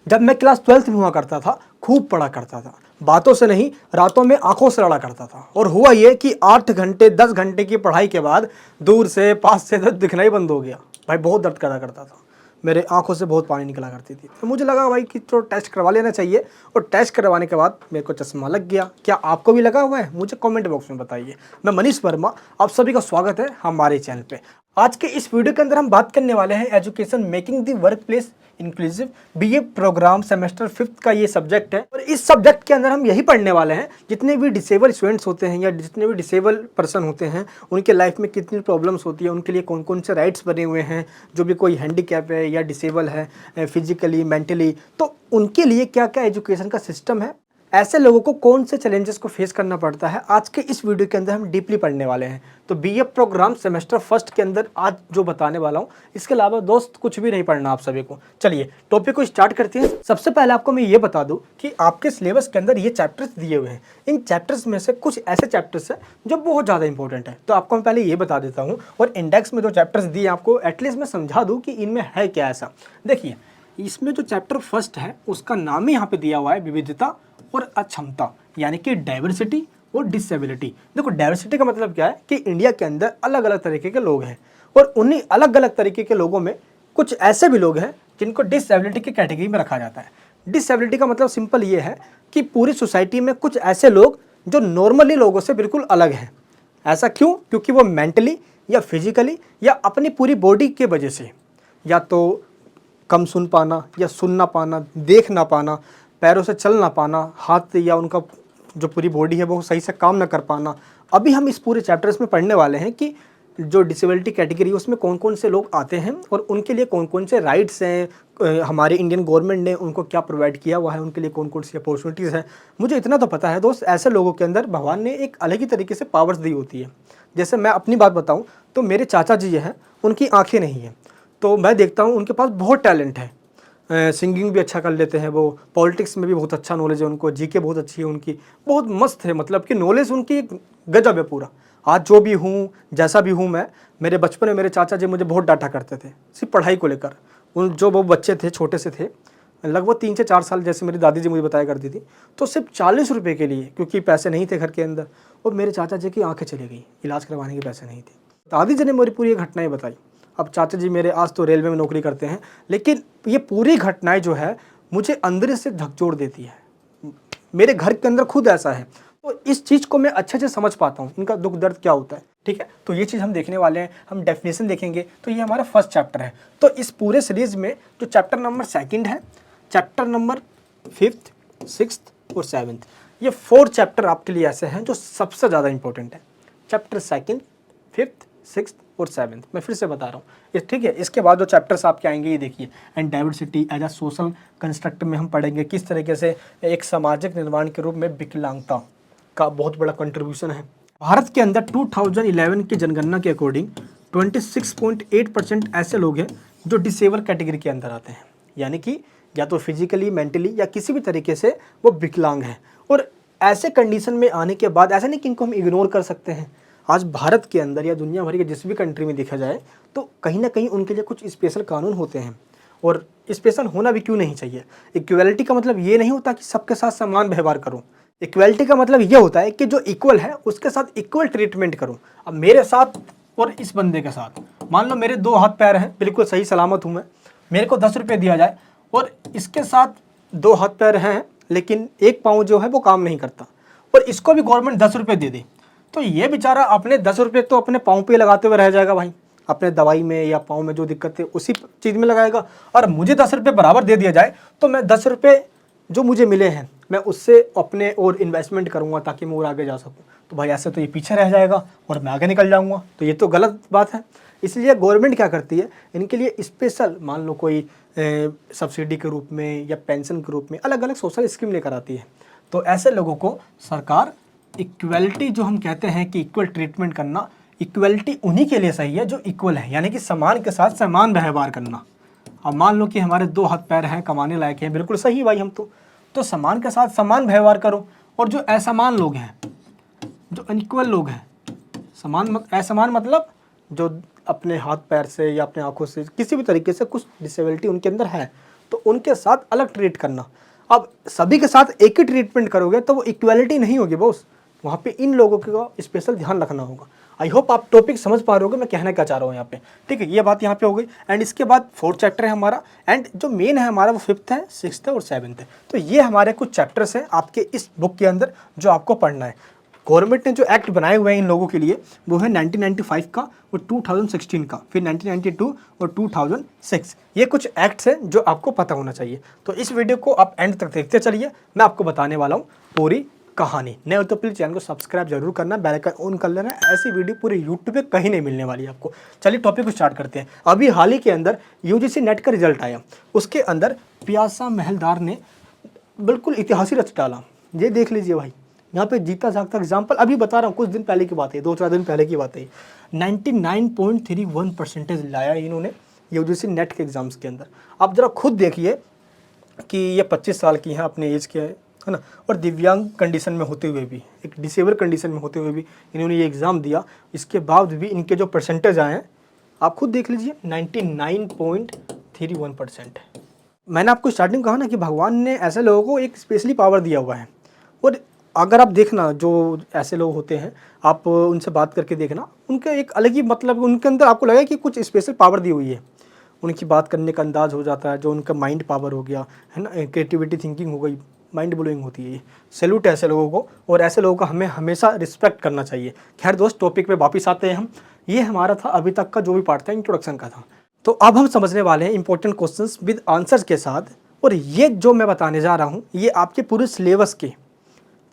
जब मैं class 12th में हुआ करता था, खूब पढ़ा करता था, बातों से नहीं रातों में आंखों से लड़ा करता था। और हुआ ये कि 8 घंटे 10 घंटे की पढ़ाई के बाद दूर से पास से तो दिखना ही बंद हो गया भाई। बहुत दर्द करा करता था, मेरे आंखों से बहुत पानी निकला करती थी। तो मुझे लगा भाई कि तो टेस्ट करवा लेना चाहिए, और टेस्ट करवाने के बाद मेरे को चश्मा लग गया। क्या आपको भी लगा हुआ है? मुझे कमेंट बॉक्स में बताइए। मैं मनीष वर्मा, आप सभी का स्वागत है हमारे चैनल पे। आज के इस वीडियो के अंदर हम बात करने वाले हैं education making the work place inclusive, BA program semester 5th का ये सब्जेक्ट है। और इस सब्जेक्ट के अंदर हम यही पढ़ने वाले हैं जितने भी डिसेबल स्टूडेंट्स होते हैं या जितने भी डिसेबल पर्सन होते हैं, उनके लाइफ में कितनी प्रॉब्लम्स होती है, उनके लिए कौन कौन से राइट्स बने हुए हैं, जो भी कोई हैंडीकैप है या डिसेबल है फिजिकली मेंटली, तो उनके लिए क्या क्या एजुकेशन का सिस्टम है, ऐसे लोगों को कौन से चैलेंजेस को फेस करना पड़ता है, आज के इस वीडियो के अंदर हम डीपली पढ़ने वाले हैं। तो बीए प्रोग्राम सेमेस्टर 1st के अंदर आज जो बताने वाला हूं, इसके अलावा दोस्त कुछ भी नहीं पढ़ना आप सभी को। चलिए टॉपिक को स्टार्ट करते हैं। सबसे पहले आपको मैं ये बता दूं कि आपके सिलेबस के अंदर ये चैप्टर्स दिए हुए हैं। इन चैप्टर्स में से कुछ ऐसे चैप्टर्स हैं जो बहुत ज़्यादा इंपॉर्टेंट है, तो आपको मैं पहले ये बता देता हूँ। और इंडेक्स में जो चैप्टर्स दिए आपको एटलीस्ट मैं समझा दूँ कि इनमें है क्या ऐसा। देखिए, इसमें जो चैप्टर 1st है उसका नाम ही यहाँ पे दिया हुआ है विविधता और अक्षमता, यानी कि डाइवर्सिटी और डिसेबिलिटी। देखो, डाइवर्सिटी का मतलब क्या है कि इंडिया के अंदर अलग अलग तरीके के लोग हैं, और उन्हीं अलग अलग तरीके के लोगों में कुछ ऐसे भी लोग हैं जिनको डिसेबिलिटी की कैटेगरी में रखा जाता है। डिसेबिलिटी का मतलब सिंपल ये है कि पूरी सोसाइटी में कुछ ऐसे लोग जो नॉर्मली लोगों से बिल्कुल अलग हैं। ऐसा क्यों? क्योंकि वो मेंटली या फिजिकली या अपनी पूरी बॉडी के वजह से, या तो कम सुन पाना या सुन ना पाना, देख ना पाना, पैरों से चल ना पाना, हाथ या उनका जो पूरी बॉडी है वो सही से काम ना कर पाना। अभी हम इस पूरे चैप्टर्स में पढ़ने वाले हैं कि जो डिसेबिलिटी कैटेगरी है उसमें कौन कौन से लोग आते हैं और उनके लिए कौन कौन से राइट्स हैं, हमारे इंडियन गवर्नमेंट ने उनको क्या प्रोवाइड किया हुआ है, उनके लिए कौन कौन सी अपॉर्चुनिटीज़ हैं। मुझे इतना तो पता है दोस्त, ऐसे लोगों के अंदर भगवान ने एक अलग ही तरीके से पावर्स दी होती है। जैसे मैं अपनी बात बताऊँ तो मेरे चाचा जी हैं, उनकी आँखें नहीं हैं, तो मैं देखता हूँ उनके पास बहुत टैलेंट है। सिंगिंग भी अच्छा कर लेते हैं वो, पॉलिटिक्स में भी बहुत अच्छा नॉलेज है उनको, जीके बहुत अच्छी है उनकी, बहुत मस्त है, मतलब कि नॉलेज उनकी गजब है पूरा। आज जो भी हूँ, जैसा भी हूँ मैं, मेरे बचपन में मेरे चाचा जी मुझे बहुत डांटा करते थे सिर्फ पढ़ाई को लेकर। उन जो वो बच्चे थे, छोटे से थे, लगभग 3 से 4 साल, जैसे मेरी दादी जी मुझे बताया करती थी, तो सिर्फ 40 रुपये के लिए, क्योंकि पैसे नहीं थे घर के अंदर, और मेरे चाचा जी की आँखें चली गई, इलाज करवाने के पैसे नहीं थे। दादी जी ने मेरी पूरी घटनाएँ बताई। अब चाचा जी मेरे आज तो रेलवे में नौकरी करते हैं, लेकिन ये पूरी घटनाएं जो है मुझे अंदर से झकझोर देती है। मेरे घर के अंदर खुद ऐसा है, तो इस चीज़ को मैं अच्छे से समझ पाता हूँ, इनका दुख दर्द क्या होता है। ठीक है, तो ये चीज़ हम देखने वाले हैं, हम डेफिनेशन देखेंगे। तो ये हमारा 1st चैप्टर है। तो इस पूरे सीरीज में जो चैप्टर नंबर 2nd है, चैप्टर नंबर 5th, 6th और 7th, ये 4 चैप्टर आपके लिए ऐसे हैं जो सबसे ज़्यादा इंपॉर्टेंट है। चैप्टर 2nd, 5th, 6th और 7th, मैं फिर से बता रहा हूँ। ठीक है, इसके बाद जो चैप्टर्स आपके आएंगे ये देखिए, and diversity as a social construct में हम पढ़ेंगे किस तरीके से एक सामाजिक निर्माण के रूप में विकलांगता का बहुत बड़ा कंट्रीब्यूशन है। भारत के अंदर 2011 की जनगणना के अकॉर्डिंग 26.8% ऐसे लोग हैं जो डिसेबल कैटेगरी के अंदर आते हैं, यानी कि या तो फिजिकली, मेंटली या किसी भी तरीके से वो विकलांग हैं। और ऐसे कंडीशन में आने के बाद ऐसा नहीं कि इनको हम इग्नोर कर सकते हैं। आज भारत के अंदर या दुनिया भर के जिस भी कंट्री में देखा जाए तो कहीं ना कहीं उनके लिए कुछ स्पेशल कानून होते हैं, और स्पेशल होना भी क्यों नहीं चाहिए। इक्वलिटी का मतलब ये नहीं होता कि सबके साथ समान व्यवहार करूं। इक्वलिटी का मतलब ये होता है कि जो इक्वल है उसके साथ इक्वल ट्रीटमेंट करूं। अब मेरे साथ और इस बंदे के साथ, मान लो मेरे 2 हाथ पैर हैं, बिल्कुल सही सलामत हूँ मैं, मेरे को 10 रुपये दिया जाए, और इसके साथ 2 हाथ पैर हैं लेकिन एक पाँव जो है वो काम नहीं करता, और इसको भी गवर्नमेंट 10 रुपये दे दे, तो ये बेचारा अपने 10 रुपये तो अपने पाँव पे लगाते हुए रह जाएगा भाई, अपने दवाई में या पाँव में जो दिक्कत है उसी चीज़ में लगाएगा। और मुझे 10 रुपये बराबर दे दिया जाए तो मैं 10 रुपये जो मुझे मिले हैं मैं उससे अपने और इन्वेस्टमेंट करूँगा ताकि मैं और आगे जा सकूँ। तो भाई ऐसे तो ये पीछे रह जाएगा और मैं आगे निकल जाऊँगा, तो ये तो गलत बात है। इसलिए गवर्नमेंट क्या करती है, इनके लिए स्पेशल, मान लो कोई सब्सिडी के रूप में या पेंशन के रूप में अलग अलग सोशल स्कीम लेकर आती है। तो ऐसे लोगों को सरकार इक्वलिटी, जो हम कहते हैं कि इक्वल ट्रीटमेंट करना, इक्वलिटी उन्हीं के लिए सही है जो इक्वल है, यानी कि समान के साथ समान व्यवहार करना। अब मान लो कि हमारे 2 हाथ पैर हैं, कमाने लायक हैं, बिल्कुल सही भाई, हम तो समान के साथ समान व्यवहार करो। और जो असमान लोग हैं, जो अनइक्वल लोग हैं, असमान मतलब जो अपने हाथ पैर से या अपने आंखों से किसी भी तरीके से कुछ डिसेबिलिटी उनके अंदर है, तो उनके साथ अलग ट्रीट करना। अब सभी के साथ एक ही ट्रीटमेंट करोगे तो वो इक्वालिटी नहीं होगी बॉस, वहाँ पे इन लोगों का स्पेशल ध्यान रखना होगा। आई होप आप टॉपिक समझ पा रहे होगे मैं कहना क्या चाह रहा हूँ यहाँ पे, ठीक है। ये बात यहाँ पे हो गई। एंड इसके बाद 4th चैप्टर है हमारा, एंड जो मेन है हमारा वो 5th है, 6th है और 7th है। तो ये हमारे कुछ चैप्टर्स हैं आपके इस बुक के अंदर जो आपको पढ़ना है। गवर्नमेंट ने जो एक्ट बनाए हुए हैं इन लोगों के लिए वो है 1995 का और 2016 का, फिर 1992 और 2006। ये कुछ एक्ट्स हैं जो आपको पता होना चाहिए। तो इस वीडियो को आप एंड तक देखते चलिए, मैं आपको बताने वाला हूँ पूरी कहानी। नए हो तो प्लीज़ चैनल को सब्सक्राइब जरूर करना, बेल आइकन ऑन कर लेना, ऐसी वीडियो पूरे यूट्यूब पे कहीं नहीं मिलने वाली आपको। चलिए टॉपिक को स्टार्ट करते हैं। अभी हाल ही के अंदर यूजीसी नेट का रिजल्ट आया, उसके अंदर पियासा महलदार ने बिल्कुल इतिहास ही रच डाला। ये देख लीजिए भाई, यहाँ पे जीता जागता एग्जाम्पल अभी बता रहा हूँ, कुछ दिन पहले की बात है, 2-4 दिन पहले की बात है। 99.31% लाया इन्होंने यूजीसी नेट के एग्जाम्स के अंदर। आप जरा खुद देखिए कि ये 25 साल की हैं, अपने एज के है ना, और दिव्यांग कंडीशन में होते हुए भी, एक डिसेबल कंडीशन में होते हुए भी इन्होंने ये एग्ज़ाम दिया। इसके बाद भी इनके जो परसेंटेज आए हैं आप खुद देख लीजिए, 99.31%। मैंने आपको स्टार्टिंग कहा ना कि भगवान ने ऐसे लोगों को एक स्पेशली पावर दिया हुआ है। और अगर आप देखना जो ऐसे लोग होते हैं, आप उनसे बात करके देखना, उनका एक अलग ही मतलब उनके अंदर आपको लगे कि कुछ स्पेशल पावर दी हुई है। उनकी बात करने का अंदाज़ हो जाता है, जो उनका माइंड पावर हो गया है ना, क्रिएटिविटी थिंकिंग हो गई, माइंड ब्लोइंग होती है। सैल्यूट है ऐसे लोगों को, और ऐसे लोगों का हमें हमेशा रिस्पेक्ट करना चाहिए। खैर दोस्त, टॉपिक पे वापस आते हैं हम। ये हमारा था अभी तक का जो भी पार्ट था, इंट्रोडक्शन का था। तो अब हम समझने वाले हैं इंपॉर्टेंट क्वेश्चंस विद आंसर्स के साथ। और ये जो मैं बताने जा रहा हूँ ये आपके पूरे सिलेबस के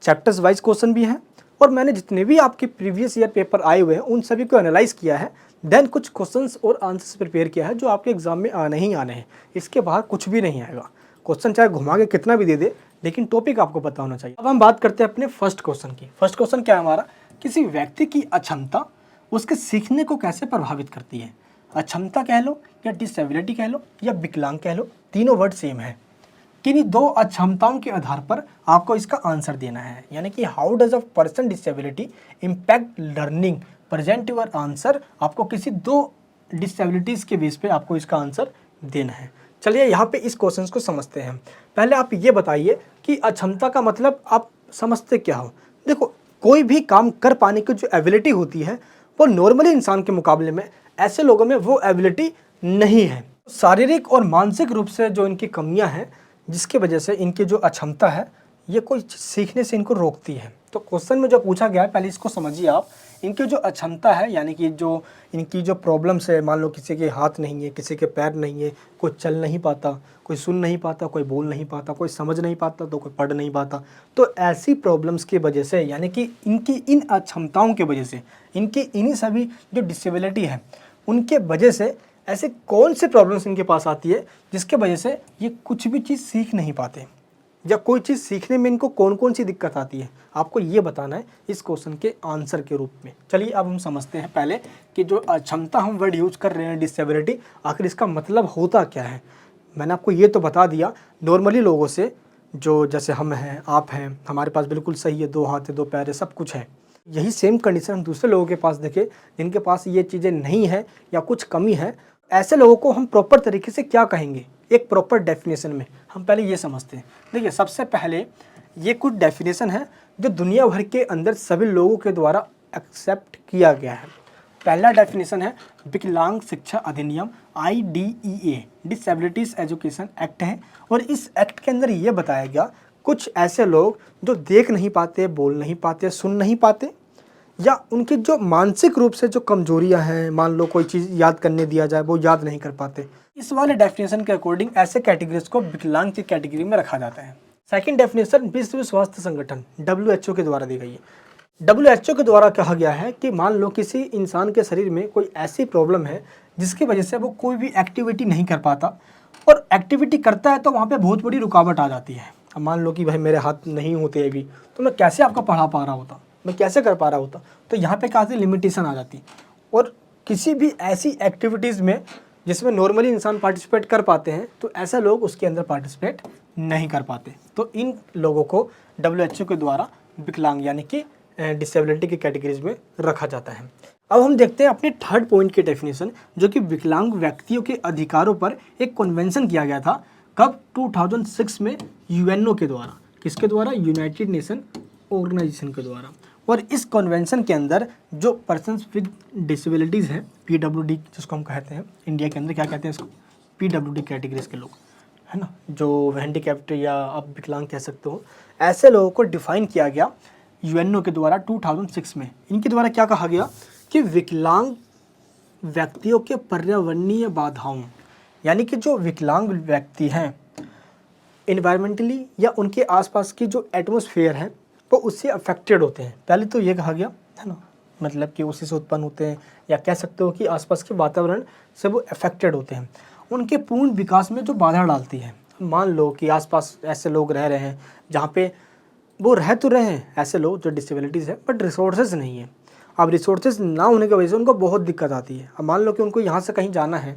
चैप्टर्स वाइज क्वेश्चन भी हैं, और मैंने जितने भी आपके प्रीवियस ईयर पेपर आए हुए हैं उन सभी को एनालाइज किया है, देन कुछ क्वेश्चंस और आंसर्स प्रिपेयर किया है जो आपके एग्जाम में आने ही आने हैं। इसके बाहर कुछ भी नहीं आएगा। क्वेश्चन चाहे घुमा के कितना भी दे दे, लेकिन टॉपिक आपको पता होना चाहिए। अब हम बात करते हैं अपने फर्स्ट क्वेश्चन की। फर्स्ट क्वेश्चन क्या है हमारा, किसी व्यक्ति की अक्षमता उसके सीखने को कैसे प्रभावित करती है। अक्षमता कह लो या डिसेबिलिटी कह लो या विकलांग कह लो, तीनों वर्ड सेम है। किन्हीं दो अक्षमताओं के आधार पर आपको इसका आंसर देना है, यानी कि how does a person disability impact learning, present your answer. आपको किसी दो डिसेबिलिटीज़ के बेस पे आपको इसका आंसर देना है। चलिए यहाँ पे इस क्वेश्चन को समझते हैं। पहले आप ये बताइए कि अक्षमता का मतलब आप समझते क्या हो। देखो, कोई भी काम कर पाने की जो एबिलिटी होती है वो नॉर्मली इंसान के मुकाबले में ऐसे लोगों में वो एबिलिटी नहीं है। शारीरिक और मानसिक रूप से जो इनकी कमियां हैं, जिसकी वजह से इनकी जो अक्षमता है ये कोई चीज़ सीखने से इनको रोकती है। तो क्वेश्चन में जो पूछा गया है पहले इसको समझिए आप। इनकी जो अक्षमता है, यानी कि जो इनकी जो प्रॉब्लम्स है, मान लो किसी के हाथ नहीं है, किसी के पैर नहीं है, कोई चल नहीं पाता, कोई सुन नहीं पाता, कोई बोल नहीं पाता, कोई समझ नहीं पाता, तो कोई पढ़ नहीं पाता। तो ऐसी प्रॉब्लम्स की वजह से, यानी कि इनकी इन अक्षमताओं की वजह से, इनकी इन्हीं सभी जो डिसेबिलिटी है उनके वजह से ऐसे कौन से प्रॉब्लम्स इनके पास आती है जिसके वजह से ये कुछ भी चीज़ सीख नहीं पाते, या कोई चीज़ सीखने में इनको कौन कौन सी दिक्कत आती है, आपको ये बताना है इस क्वेश्चन के आंसर के रूप में। चलिए अब हम समझते हैं पहले कि जो अक्षमता हम वर्ड यूज़ कर रहे हैं डिसेबिलिटी, आखिर इसका मतलब होता क्या है। मैंने आपको ये तो बता दिया, नॉर्मली लोगों से, जो जैसे हम हैं, आप हैं, हमारे पास बिल्कुल सही है, 2 हाथ है, 2 पैर है, सब कुछ है। यही सेम कंडीशन हम दूसरे लोगों के पास देखें जिनके पास ये चीज़ें नहीं है या कुछ कमी है, ऐसे लोगों को हम प्रॉपर तरीके से क्या कहेंगे, एक प्रॉपर डेफिनेशन में हम पहले ये समझते हैं। देखिए, सबसे पहले ये कुछ डेफिनेशन है जो दुनिया भर के अंदर सभी लोगों के द्वारा एक्सेप्ट किया गया है। पहला डेफिनेशन है विकलांग शिक्षा अधिनियम IDEA, डिसेबिलिटीज़ एजुकेशन एक्ट है। और इस एक्ट के अंदर ये बताया गया कुछ ऐसे लोग जो देख नहीं पाते, बोल नहीं पाते, सुन नहीं पाते, या उनकी जो मानसिक रूप से जो कमजोरियां हैं, मान लो कोई चीज़ याद करने दिया जाए वो याद नहीं कर पाते, इस वाले डेफिनेशन के अकॉर्डिंग ऐसे कैटेगरीज को विकलांग की कैटेगरी में रखा जाता है। सेकंड डेफिनेशन विश्व स्वास्थ्य संगठन WHO के द्वारा दी गई है। WHO के द्वारा कहा गया है कि मान लो किसी इंसान के शरीर में कोई ऐसी प्रॉब्लम है जिसकी वजह से वो कोई भी एक्टिविटी नहीं कर पाता, और एक्टिविटी करता है तो वहाँ पे बहुत बड़ी रुकावट आ जाती है। अब मान लो कि भाई मेरे हाथ नहीं होते अभी, तो मैं कैसे आपका पढ़ा पा रहा होता, मैं कैसे कर पा रहा होता। तो यहाँ पे काफ़ी लिमिटेशन आ जाती। और किसी भी ऐसी एक्टिविटीज़ में जिसमें नॉर्मली इंसान पार्टिसिपेट कर पाते हैं, तो ऐसा लोग उसके अंदर पार्टिसिपेट नहीं कर पाते। तो इन लोगों को WHO के द्वारा विकलांग यानी कि डिसेबिलिटी की कैटेगरीज में रखा जाता है। अब हम देखते हैं अपने थर्ड पॉइंट की डेफिनेशन, जो कि विकलांग व्यक्तियों के अधिकारों पर एक कन्वेंशन किया गया था कब? 2006 में यूएनओ के द्वारा। किसके द्वारा? यूनाइटेड नेशन ऑर्गेनाइजेशन के द्वारा। और इस कन्वेंशन के अंदर जो पर्सन्स विद डिसेबिलिटीज़ हैं, पीडब्ल्यूडी जिसको हम कहते हैं, इंडिया के अंदर क्या कहते हैं इसको? पीडब्ल्यूडी कैटेगरीज के लोग, है ना, जो हैंडीकैप्ड या आप विकलांग कह सकते हो, ऐसे लोगों को डिफाइन किया गया यूएनओ के द्वारा 2006 में। इनके द्वारा क्या कहा गया कि विकलांग व्यक्तियों के पर्यावरणीय बाधाओं, यानी कि जो विकलांग व्यक्ति हैं इन्वायरमेंटली या उनके आसपास की जो एटमॉस्फेयर है वो उससे अफेक्टेड होते हैं। पहले तो ये कहा गया, है ना, मतलब कि उसी से उत्पन्न होते हैं, या कह सकते हो कि आसपास के वातावरण से वो अफेक्टेड होते हैं, उनके पूर्ण विकास में जो बाधा डालती है। मान लो कि आसपास ऐसे लोग रह रहे हैं जहाँ पे वो रह तो रहे हैं ऐसे लोग जो डिसेबिलिटीज़ है, बट रिसोर्सेज नहीं है। अब रिसोर्सेज ना होने की वजह से उनको बहुत दिक्कत आती है। अब मान लो कि उनको यहाँ से कहीं जाना है,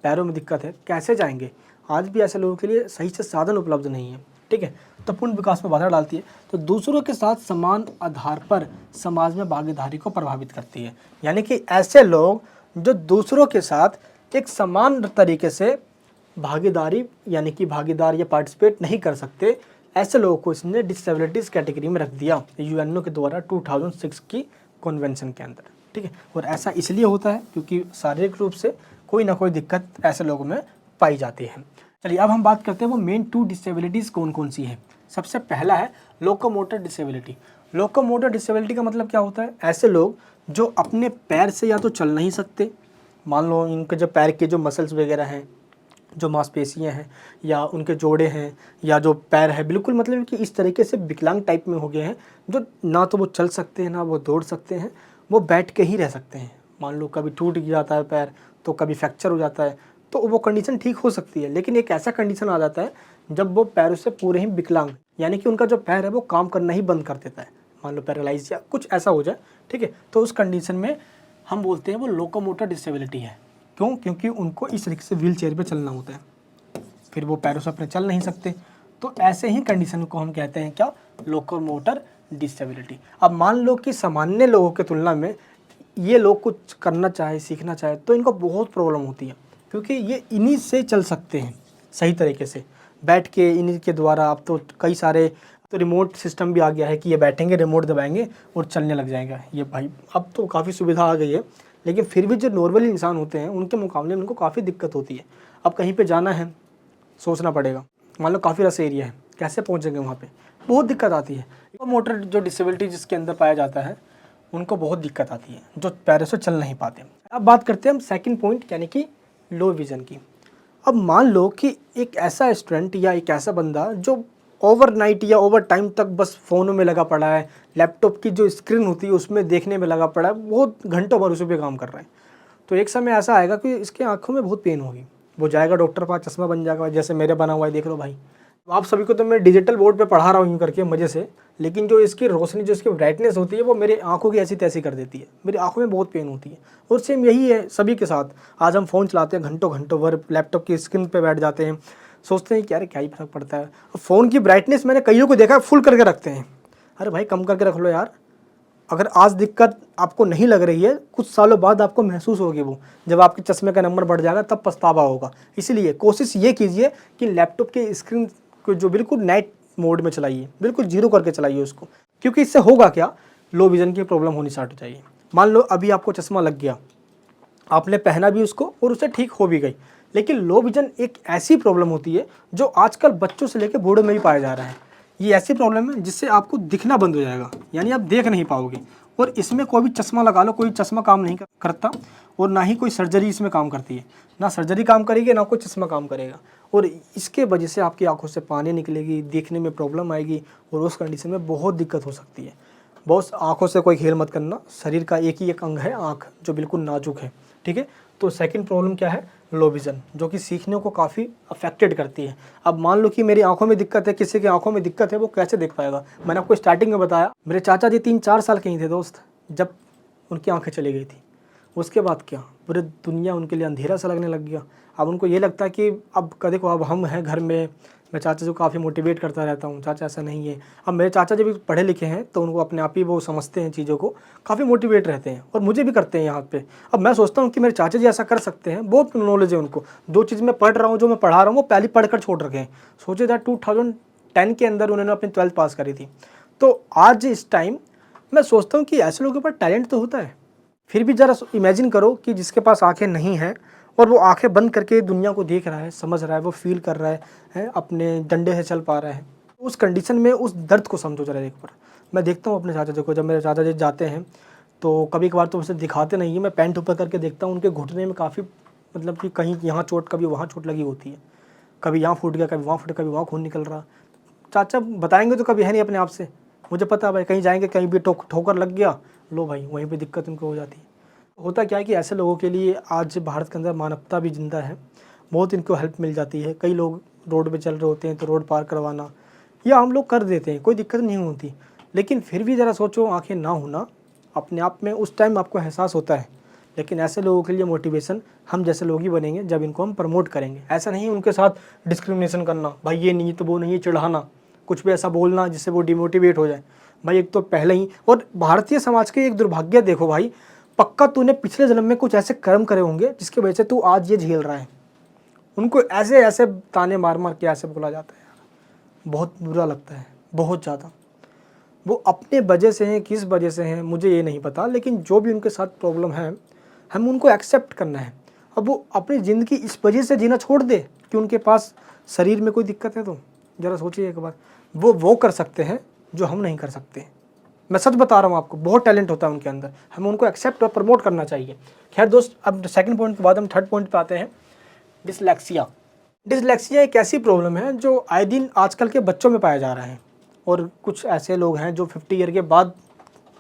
पैरों में दिक्कत है, कैसे जाएंगे? आज भी ऐसे लोगों के लिए सही से साधन उपलब्ध नहीं है, ठीक है, तो पूर्ण विकास में बाधा डालती है। तो दूसरों के साथ समान आधार पर समाज में भागीदारी को प्रभावित करती है, यानी कि ऐसे लोग जो दूसरों के साथ एक समान तरीके से भागीदारी, यानी कि भागीदार या पार्टिसिपेट नहीं कर सकते, ऐसे लोगों को इसने डिसेबिलिटीज़ कैटेगरी में रख दिया यूएनओ के द्वारा 2006 की कन्वेंशन के अंदर, ठीक है। और ऐसा इसलिए होता है क्योंकि शारीरिक रूप से कोई ना कोई दिक्कत ऐसे लोगों में पाई जाती है। चलिए अब हम बात करते हैं वो मेन 2 डिसेबिलिटीज़ कौन कौन सी हैं। सबसे पहला है लोकोमोटर डिसेबिलिटी। लोकोमोटर डिसेबिलिटी का मतलब क्या होता है? ऐसे लोग जो अपने पैर से या तो चल नहीं सकते, मान लो इनके जो पैर के जो मसल्स वगैरह हैं, जो मांसपेशियां हैं या उनके जोड़े हैं या जो पैर है, बिल्कुल मतलब कि इस तरीके से विकलांग टाइप में हो गए हैं, जो ना तो वो चल सकते हैं ना वो दौड़ सकते हैं, वो बैठ के ही रह सकते हैं। मान लो कभी टूट जाता है पैर, तो कभी फ्रैक्चर हो जाता है, तो वो कंडीशन ठीक हो सकती है। लेकिन एक ऐसा कंडीशन आ जाता है जब वो पैरों से पूरे ही विकलांग, यानी कि उनका जो पैर है वो काम करना ही बंद कर देता है, मान लो पैरालाइज या कुछ ऐसा हो जाए, ठीक है, तो उस कंडीशन में हम बोलते हैं वो लोकोमोटर डिसेबिलिटी है। क्यों? क्योंकि उनको इस तरीके से व्हील चेयर पर चलना होता है, फिर वो पैरों से अपने चल नहीं सकते, तो ऐसे ही कंडीशन को हम कहते हैं क्या? Locomotor disability. अब मान लो कि सामान्य लोगों की तुलना में ये लोग कुछ करना चाहे, सीखना चाहे, तो इनको बहुत प्रॉब्लम होती है, क्योंकि ये इन्हीं से चल सकते हैं सही तरीके से बैठ के, इन्हीं के द्वारा। अब तो कई सारे तो रिमोट सिस्टम भी आ गया है कि ये बैठेंगे, रिमोट दबाएंगे और चलने लग जाएगा ये भाई। अब तो काफ़ी सुविधा आ गई है, लेकिन फिर भी जो नॉर्मल इंसान होते हैं उनके मुकाबले में उनको काफ़ी दिक्कत होती है। अब कहीं पे जाना है, सोचना पड़ेगा, मान लो काफ़ी रस एरिया है, कैसे पहुंचेंगे वहाँ पे? बहुत दिक्कत आती है। मोटर जो डिसेबिलिटी जिसके अंदर पाया जाता है उनको बहुत दिक्कत आती है, जो पैरों से चल नहीं पाते। अब बात करते हैं हम सेकंड पॉइंट, यानी कि लो विज़न की। अब मान लो कि एक ऐसा स्टूडेंट या एक ऐसा बंदा जो ओवरनाइट या ओवर टाइम तक बस फ़ोनों में लगा पड़ा है, लैपटॉप की जो स्क्रीन होती है उसमें देखने में लगा पड़ा है, बहुत घंटों भर उसी पे काम कर रहा है, तो एक समय ऐसा आएगा कि इसके आँखों में बहुत पेन होगी। वो जाएगा डॉक्टर के पास, चश्मा बन जाएगा, जैसे मेरे बना हुआ है, देख लो भाई। आप सभी को तो मैं डिजिटल बोर्ड पे पढ़ा रहा हूँ यूँ करके मज़े से, लेकिन जो इसकी रोशनी, जो इसकी ब्राइटनेस होती है वो मेरे आंखों की ऐसी तैसी कर देती है, मेरी आंखों में बहुत पेन होती है। और सेम यही है सभी के साथ। आज हम फ़ोन चलाते हैं घंटों घंटों भर, लैपटॉप की स्क्रीन पे बैठ जाते हैं, सोचते हैं कि यार क्या ही फ़र्क पड़ता है। फ़ोन की ब्राइटनेस मैंने कईयों को देखा है फुल करके रखते हैं। अरे भाई कम करके रख लो यार। अगर आज दिक्कत आपको नहीं लग रही है, कुछ सालों बाद आपको महसूस होगी वो, जब आपके चश्मे का नंबर बढ़ जाएगा तब पछतावा होगा। इसलिए कोशिश ये कीजिए कि लैपटॉप के स्क्रीन को जो बिल्कुल नाइट मोड में चलाइए, बिल्कुल जीरो करके चलाइए उसको, क्योंकि इससे होगा क्या? लो विज़न की प्रॉब्लम होनी स्टार्ट हो जाएगी। मान लो अभी आपको चश्मा लग गया, आपने पहना भी उसको और उससे ठीक हो भी गई, लेकिन लो विज़न एक ऐसी प्रॉब्लम होती है जो आजकल बच्चों से लेकर बूढ़ों में भी पाया जा रहा है। ये ऐसी प्रॉब्लम है जिससे आपको दिखना बंद हो जाएगा, यानी आप देख नहीं पाओगे। और इसमें कोई भी चश्मा लगा लो, कोई चश्मा काम नहीं करता, और ना ही कोई सर्जरी इसमें काम करती है। ना सर्जरी काम करेगी, ना कोई चश्मा काम करेगा। और इसके वजह से आपकी आंखों से पानी निकलेगी, देखने में प्रॉब्लम आएगी, और उस कंडीशन में बहुत दिक्कत हो सकती है। बहुत आँखों से कोई खेल मत करना। शरीर का एक ही एक अंग है आँख, जो बिल्कुल नाजुक है, ठीक है। तो सेकंड प्रॉब्लम क्या है? लो विज़न, जो कि सीखने को काफ़ी अफेक्टेड करती है। अब मान लो कि मेरी आंखों में दिक्कत है, किसी की आंखों में दिक्कत है, वो कैसे देख पाएगा? मैंने आपको स्टार्टिंग में बताया, मेरे चाचा जी 3-4 साल के ही थे दोस्त, जब उनकी आंखें चली गई थी। उसके बाद क्या, पूरी दुनिया उनके लिए अंधेरा सा लगने लग गया। अब उनको ये लगता है कि अब देखो, अब हम हैं घर में, मैं चाचा जी को काफ़ी मोटिवेट करता रहता हूँ, चाचा ऐसा नहीं है। अब मेरे चाचा जी भी पढ़े लिखे हैं तो उनको अपने आप ही वो समझते हैं चीज़ों को, काफ़ी मोटिवेट रहते हैं और मुझे भी करते हैं यहाँ पे। अब मैं सोचता हूँ कि मेरे चाचा जी ऐसा कर सकते हैं, बहुत नॉलेज है उनको। जो चीज़ मैं पढ़ रहा हूँ, जो मैं पढ़ा रहा हूँ, वो पहले पढ़ कर छोड़ रखे हैं। सोचे था 2010 के अंदर उन्होंने अपनी 12th पास करी थी। तो आज इस टाइम मैं सोचता हूँ कि ऐसे लोगों के पास टैलेंट तो होता है। फिर भी ज़रा इमेजिन करो कि जिसके पास आंखें नहीं हैं और वो आंखें बंद करके दुनिया को देख रहा है, समझ रहा है, वो फील कर रहा है, अपने डंडे से चल पा रहा है। उस कंडीशन में उस दर्द को समझो जरा एक बार। मैं देखता हूँ अपने चाचा जी को, जब मेरे चाचा जी जाते हैं तो कभी कभार तो उसे दिखाते नहीं है, मैं पैंट ऊपर करके देखता हूँ, उनके घुटने में काफ़ी मतलब कि कहीं यहाँ चोट, कभी वहाँ चोट लगी होती है, कभी यहाँ फूट गया, कभी वहाँ फूट, कभी वहाँ खून निकल रहा। चाचा बताएंगे तो कभी है नहीं अपने आप से, मुझे पता है भाई, कहीं जाएंगे कहीं भी ठोकर लग गया, लो भाई वहीं पे दिक्कत उनको हो जाती है। होता क्या है कि ऐसे लोगों के लिए आज भारत के अंदर मानवता भी जिंदा है, बहुत इनको हेल्प मिल जाती है। कई लोग रोड पे चल रहे होते हैं तो रोड पार करवाना या हम लोग कर देते हैं, कोई दिक्कत नहीं होती। लेकिन फिर भी ज़रा सोचो, आंखें ना होना अपने आप में उस टाइम आपको एहसास होता है, लेकिन ऐसे लोगों के लिए मोटिवेशन हम जैसे लोग ही बनेंगे जब इनको हम प्रमोट करेंगे। ऐसा नहीं उनके साथ डिस्क्रिमिनेशन करना, भाई ये नहीं तो वो नहीं, चिढ़ाना, कुछ भी ऐसा बोलना जिससे वो डिमोटिवेट हो जाए। भाई एक तो पहले ही, और भारतीय समाज के एक दुर्भाग्य देखो भाई, पक्का तूने पिछले जन्म में कुछ ऐसे कर्म करे होंगे जिसकी वजह से तू आज ये झेल रहा है। उनको ऐसे ऐसे ताने मार मार के ऐसे बोला जाता है यार, बहुत बुरा लगता है, बहुत ज़्यादा। वो अपने वजह से हैं, किस वजह से हैं मुझे ये नहीं पता, लेकिन जो भी उनके साथ प्रॉब्लम है हम उनको एक्सेप्ट करना है। अब वो अपनी ज़िंदगी इस वजह से जीना छोड़ दे कि उनके पास शरीर में कोई दिक्कत है, तो ज़रा सोचिए एक बार। वो कर सकते हैं जो हम नहीं कर सकते। मैं सच बता रहा हूँ आपको, बहुत टैलेंट होता है उनके अंदर, हमें उनको एक्सेप्ट और प्रमोट करना चाहिए। खैर दोस्त, अब सेकंड पॉइंट के बाद हम थर्ड पॉइंट पे आते हैं, डिसलेक्सिया। डिसलेक्सिया एक ऐसी प्रॉब्लम है जो आए दिन आजकल के बच्चों में पाया जा रहा है, और कुछ ऐसे लोग हैं जो 50 ईयर के बाद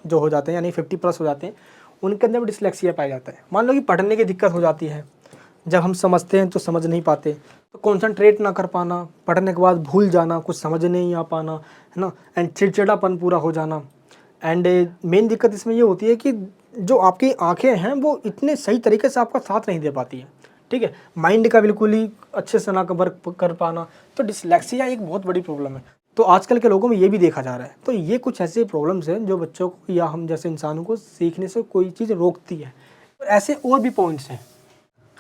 जो हो जाते हैं, यानी 50 प्लस हो जाते हैं, उनके अंदर भी डिसलेक्सिया पाया जाता है। मान लो कि पढ़ने की दिक्कत हो जाती है, जब हम समझते हैं तो समझ नहीं पाते, तो कॉन्सेंट्रेट ना कर पाना, पढ़ने के बाद भूल जाना, कुछ समझ नहीं आ पाना, है ना, एंड चिड़चिड़ापन पूरा हो जाना। एंड मेन दिक्कत इसमें ये होती है कि जो आपकी आंखें हैं वो इतने सही तरीके से आपका साथ नहीं दे पाती है, ठीक है, माइंड का बिल्कुल ही अच्छे से ना वर्क कर पाना। तो डिसलेक्सिया एक बहुत बड़ी प्रॉब्लम है, तो आजकल के लोगों में ये भी देखा जा रहा है। तो ये कुछ ऐसे प्रॉब्लम्स हैं जो बच्चों को या हम जैसे इंसानों को सीखने से कोई चीज़ रोकती है, और ऐसे और भी पॉइंट्स हैं।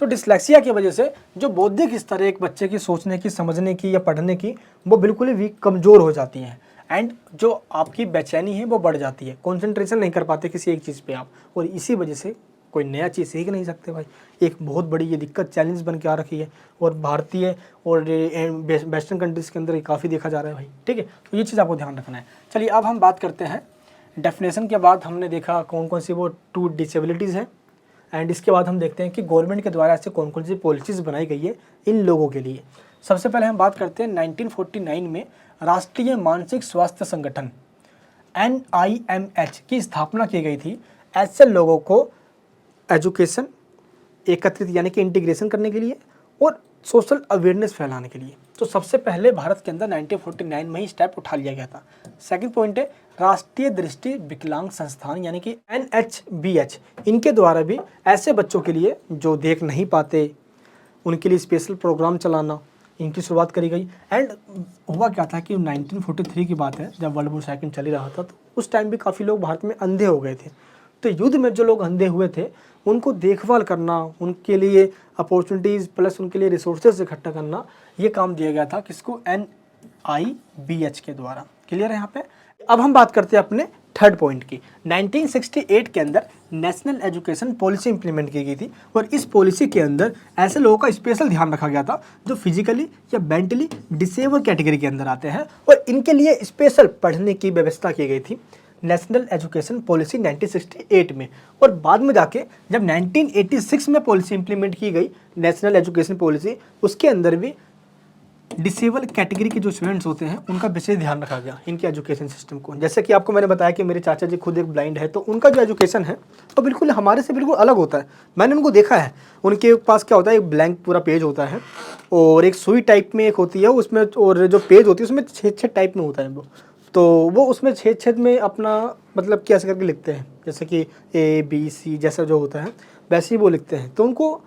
तो डिसलेक्सिया की वजह से जो बौद्धिक स्तर है एक बच्चे की, सोचने की, समझने की या पढ़ने की, वो बिल्कुल ही वीक, कमज़ोर हो जाती है। एंड जो आपकी बेचैनी है वो बढ़ जाती है, कंसंट्रेशन नहीं कर पाते किसी एक चीज़ पे आप, और इसी वजह से कोई नया चीज़ सीख नहीं सकते भाई। एक बहुत बड़ी ये दिक्कत, चैलेंज बन के आ रखी है, और भारतीय और वेस्टर्न कंट्रीज़ के अंदर ये काफ़ी देखा जा रहा है भाई, ठीक है। तो ये चीज़ आपको ध्यान रखना है। चलिए अब हम बात करते हैं डेफिनेशन के बाद हमने देखा कौन कौन सी वो 2 डिसेबिलिटीज़ हैं, एंड इसके बाद हम देखते हैं कि गवर्नमेंट के द्वारा ऐसे कौन कौन सी पॉलिसीज़ बनाई गई है इन लोगों के लिए। सबसे पहले हम बात करते हैं 1949 में राष्ट्रीय मानसिक स्वास्थ्य संगठन NIMH की स्थापना की गई थी, ऐसे लोगों को एजुकेशन एकत्रित यानी कि इंटीग्रेशन करने के लिए और सोशल अवेयरनेस फैलाने के लिए। तो सबसे पहले भारत के अंदर 1949 में ही स्टेप उठा लिया गया था। सेकंड पॉइंट है राष्ट्रीय दृष्टि विकलांग संस्थान यानी कि NHBH, इनके द्वारा भी ऐसे बच्चों के लिए जो देख नहीं पाते उनके लिए स्पेशल प्रोग्राम चलाना, इनकी शुरुआत करी गई। एंड हुआ क्या था कि 1943 की बात है, जब वर्ल्ड वॉर सेकंड चल ही रहा था, तो उस टाइम भी काफ़ी लोग भारत में अंधे हो गए थे। तो युद्ध में जो लोग अंधे हुए थे उनको देखभाल करना, उनके लिए अपॉर्चुनिटीज़ प्लस उनके लिए रिसोर्सेज इकट्ठा करना, ये काम दिया गया था किसको, NIBH के द्वारा। क्लियर है यहाँ पे। अब हम बात करते हैं अपने थर्ड पॉइंट की। 1968 के अंदर नेशनल एजुकेशन पॉलिसी इंप्लीमेंट की गई थी, और इस पॉलिसी के अंदर ऐसे लोगों का स्पेशल ध्यान रखा गया था जो फिजिकली या मेंटली डिसेबल कैटेगरी के अंदर आते हैं, और इनके लिए स्पेशल पढ़ने की व्यवस्था की गई थी नेशनल एजुकेशन पॉलिसी 1968 में। और बाद में जाके जब 1986 में पॉलिसी इंप्लीमेंट की गई नेशनल एजुकेशन पॉलिसी, उसके अंदर भी डिसेबल कैटेगरी के जो स्टूडेंट्स होते हैं उनका विशेष ध्यान रखा गया इनके एजुकेशन सिस्टम को। जैसे कि आपको मैंने बताया कि मेरे चाचा जी खुद एक ब्लाइंड है, तो उनका जो एजुकेशन है तो बिल्कुल हमारे से बिल्कुल अलग होता है। मैंने उनको देखा है, उनके पास क्या होता है, एक ब्लैंक पूरा पेज होता है और एक सुई टाइप में एक होती है उसमें, और जो पेज होती है उसमें छेद टाइप में होता है वो, तो वो उसमें छेद में अपना मतलब कैसे करके लिखते हैं, जैसे कि ABC जैसा जो होता है वैसे ही वो लिखते हैं। तो उनको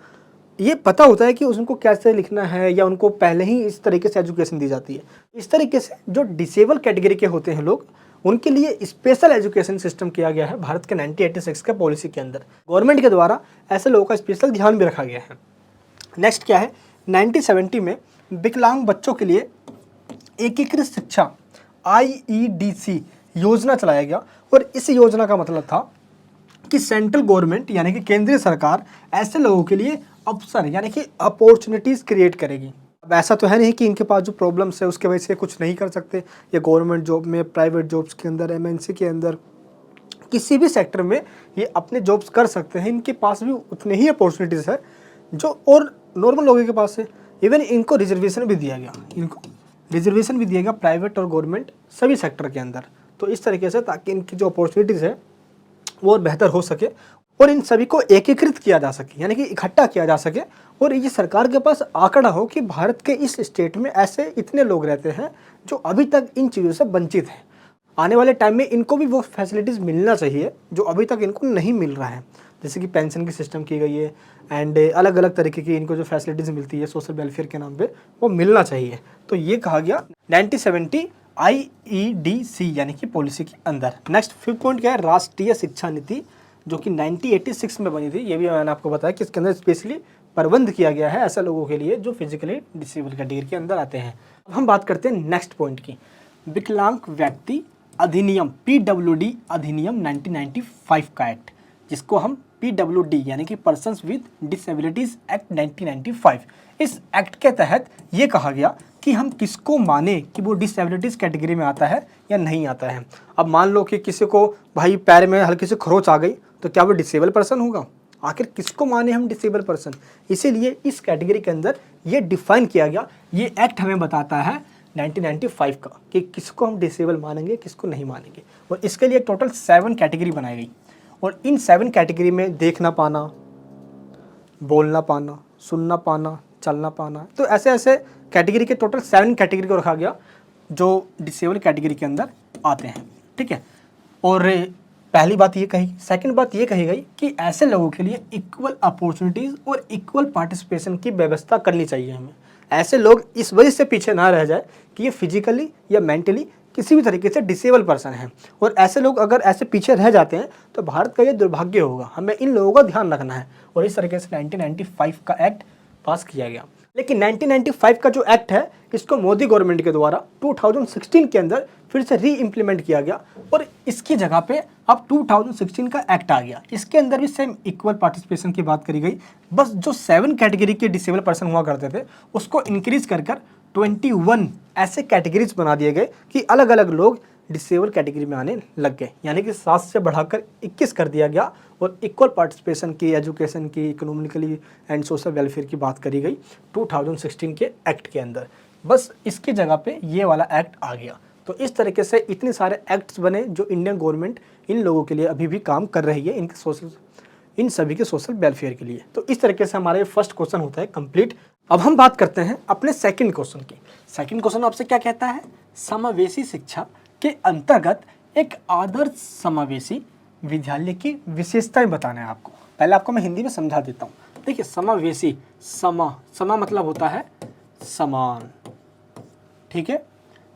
ये पता होता है कि उनको कैसे लिखना है, या उनको पहले ही इस तरीके से एजुकेशन दी जाती है। इस तरीके से जो डिसेबल कैटेगरी के होते हैं लोग, उनके लिए स्पेशल एजुकेशन सिस्टम किया गया है भारत के 1986 के पॉलिसी के अंदर। गवर्नमेंट के द्वारा ऐसे लोगों का स्पेशल ध्यान भी रखा गया है। नेक्स्ट क्या है, 1970 में विकलांग बच्चों के लिए एकीकृत शिक्षा IEDC योजना चलाया गया, और इस योजना का मतलब था कि सेंट्रल गवर्नमेंट यानी कि केंद्रीय सरकार ऐसे लोगों के लिए अवसर यानी कि अपॉर्चुनिटीज़ क्रिएट करेगी। अब ऐसा तो है नहीं कि इनके पास जो प्रॉब्लम्स है उसके वजह से कुछ नहीं कर सकते, या गवर्नमेंट जॉब में, प्राइवेट जॉब्स के अंदर, MNC के अंदर, किसी भी सेक्टर में ये अपने जॉब्स कर सकते हैं। इनके पास भी उतने ही अपॉर्चुनिटीज़ है जो और नॉर्मल लोगों के पास है। इवन इनको रिजर्वेशन भी दिया गया, प्राइवेट और गवर्नमेंट सभी सेक्टर के अंदर। तो इस तरीके से ताकि इनकी जो अपॉर्चुनिटीज़ है वो और बेहतर हो सके, और इन सभी को एकीकृत किया जा सके यानी कि इकट्ठा किया जा सके, और ये सरकार के पास आंकड़ा हो कि भारत के इस स्टेट में ऐसे इतने लोग रहते हैं जो अभी तक इन चीज़ों से वंचित हैं। आने वाले टाइम में इनको भी वो फैसिलिटीज़ मिलना चाहिए जो अभी तक इनको नहीं मिल रहा है, जैसे कि पेंशन की सिस्टम की गई है, एंड अलग अलग तरीके की इनको जो फैसिलिटीज़ मिलती है सोशल वेलफेयर के नाम पे, वो मिलना चाहिए। तो ये कहा गया 1970 IEDC यानी कि पॉलिसी के अंदर। नेक्स्ट 5th पॉइंट क्या है, राष्ट्रीय शिक्षा नीति, जो कि 1986 में बनी थी। ये भी मैंने आपको बताया कि इसके अंदर स्पेशली प्रबंध किया गया है ऐसे लोगों के लिए जो फिजिकली डिसेबल कैटेगरी के अंदर आते हैं। अब हम बात करते हैं नेक्स्ट पॉइंट की, विकलांग व्यक्ति अधिनियम PWD अधिनियम 1995 का एक्ट, जिसको हम PWD यानी कि पर्सन्स विद डिसेबिलिटीज एक्ट 1995। इस एक्ट के तहत ये कहा गया कि हम किसको माने कि वो डिसेबिलिटीज कैटेगरी में आता है या नहीं आता है। अब मान लो कि किसी को भाई पैर में हल्की सी खरोच आ गई, तो क्या वो डिसेबल पर्सन होगा? आखिर किसको माने हम डिसेबल पर्सन? इसीलिए इस कैटेगरी के अंदर ये डिफाइन किया गया। ये एक्ट हमें बताता है 1995 का कि किसको हम डिसेबल मानेंगे, किसको नहीं मानेंगे। और इसके लिए टोटल 7 कैटेगरी बनाई गई, और इन 7 कैटेगरी में देखना पाना, बोलना पाना, सुनना पाना, चलना पाना, तो ऐसे ऐसे कैटेगरी के टोटल 7 कैटेगरी को रखा गया जो डिसेबल कैटेगरी के अंदर आते हैं। ठीक है, और पहली बात ये कही। सेकंड बात ये कही गई कि ऐसे लोगों के लिए इक्वल अपॉर्चुनिटीज़ और इक्वल पार्टिसिपेशन की व्यवस्था करनी चाहिए हमें। ऐसे लोग इस वजह से पीछे ना रह जाए कि ये फिजिकली या मेंटली किसी भी तरीके से डिसेबल पर्सन है, और ऐसे लोग अगर ऐसे पीछे रह जाते हैं तो भारत का ये दुर्भाग्य होगा। हमें इन लोगों का ध्यान रखना है, और इस तरीके से 1995 का एक्ट पास किया गया। लेकिन 1995 का जो एक्ट है इसको मोदी गवर्नमेंट के द्वारा 2016 के अंदर फिर से री इम्प्लीमेंट किया गया, और इसकी जगह पे अब 2016 का एक्ट आ गया। इसके अंदर भी सेम इक्वल पार्टिसिपेशन की बात करी गई। बस जो 7 कैटेगरी के डिसेबल पर्सन हुआ करते थे उसको इंक्रीज कर 21 ऐसे कैटेगरीज बना दिए गए कि अलग अलग लोग डिसेबल कैटेगरी में आने लग गए, यानी कि 7 से बढ़ाकर 21 कर दिया गया, और इक्वल पार्टिसिपेशन की, एजुकेशन की, इकोनॉमिकली एंड सोशल वेलफेयर की बात करी गई 2016 के एक्ट के अंदर। बस इसकी जगह पे ये वाला एक्ट आ गया। तो इस तरीके से इतने सारे एक्ट्स बने जो इंडियन गवर्नमेंट इन लोगों के लिए अभी भी काम कर रही है, इन सभी के सोशल वेलफेयर के लिए। तो इस तरीके से हमारा ये फर्स्ट क्वेश्चन होता है कंप्लीट। अब हम बात करते हैं अपने सेकंड क्वेश्चन की। सेकंड क्वेश्चन आपसे क्या कहता है, समावेशी शिक्षा के अंतर्गत एक आदर्श समावेशी विद्यालय की विशेषताएं बताना है आपको। पहले आपको मैं हिंदी में समझा देता हूँ। देखिए, समावेशी, समा मतलब होता है समान, ठीक है,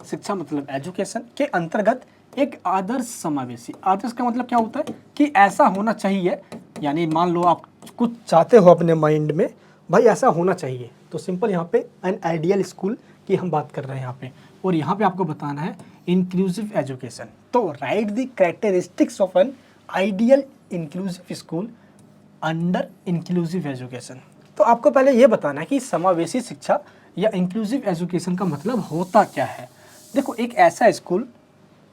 शिक्षा मतलब एजुकेशन के अंतर्गत एक आदर्श समावेशी। आदर्श का मतलब क्या होता है कि ऐसा होना चाहिए, यानी मान लो आप कुछ चाहते हो अपने माइंड में, भाई ऐसा होना चाहिए, तो सिंपल यहाँ पे एन आइडियल स्कूल की हम बात कर रहे हैं यहाँ पे। और यहाँ पे आपको बताना है इंक्लूसिव एजुकेशन। तो right the characteristics of an ideal inclusive school under inclusive education. तो आपको पहले ये बताना है कि समावेशी शिक्षा या इंक्लूसिव एजुकेशन का मतलब होता क्या है। देखो, एक ऐसा स्कूल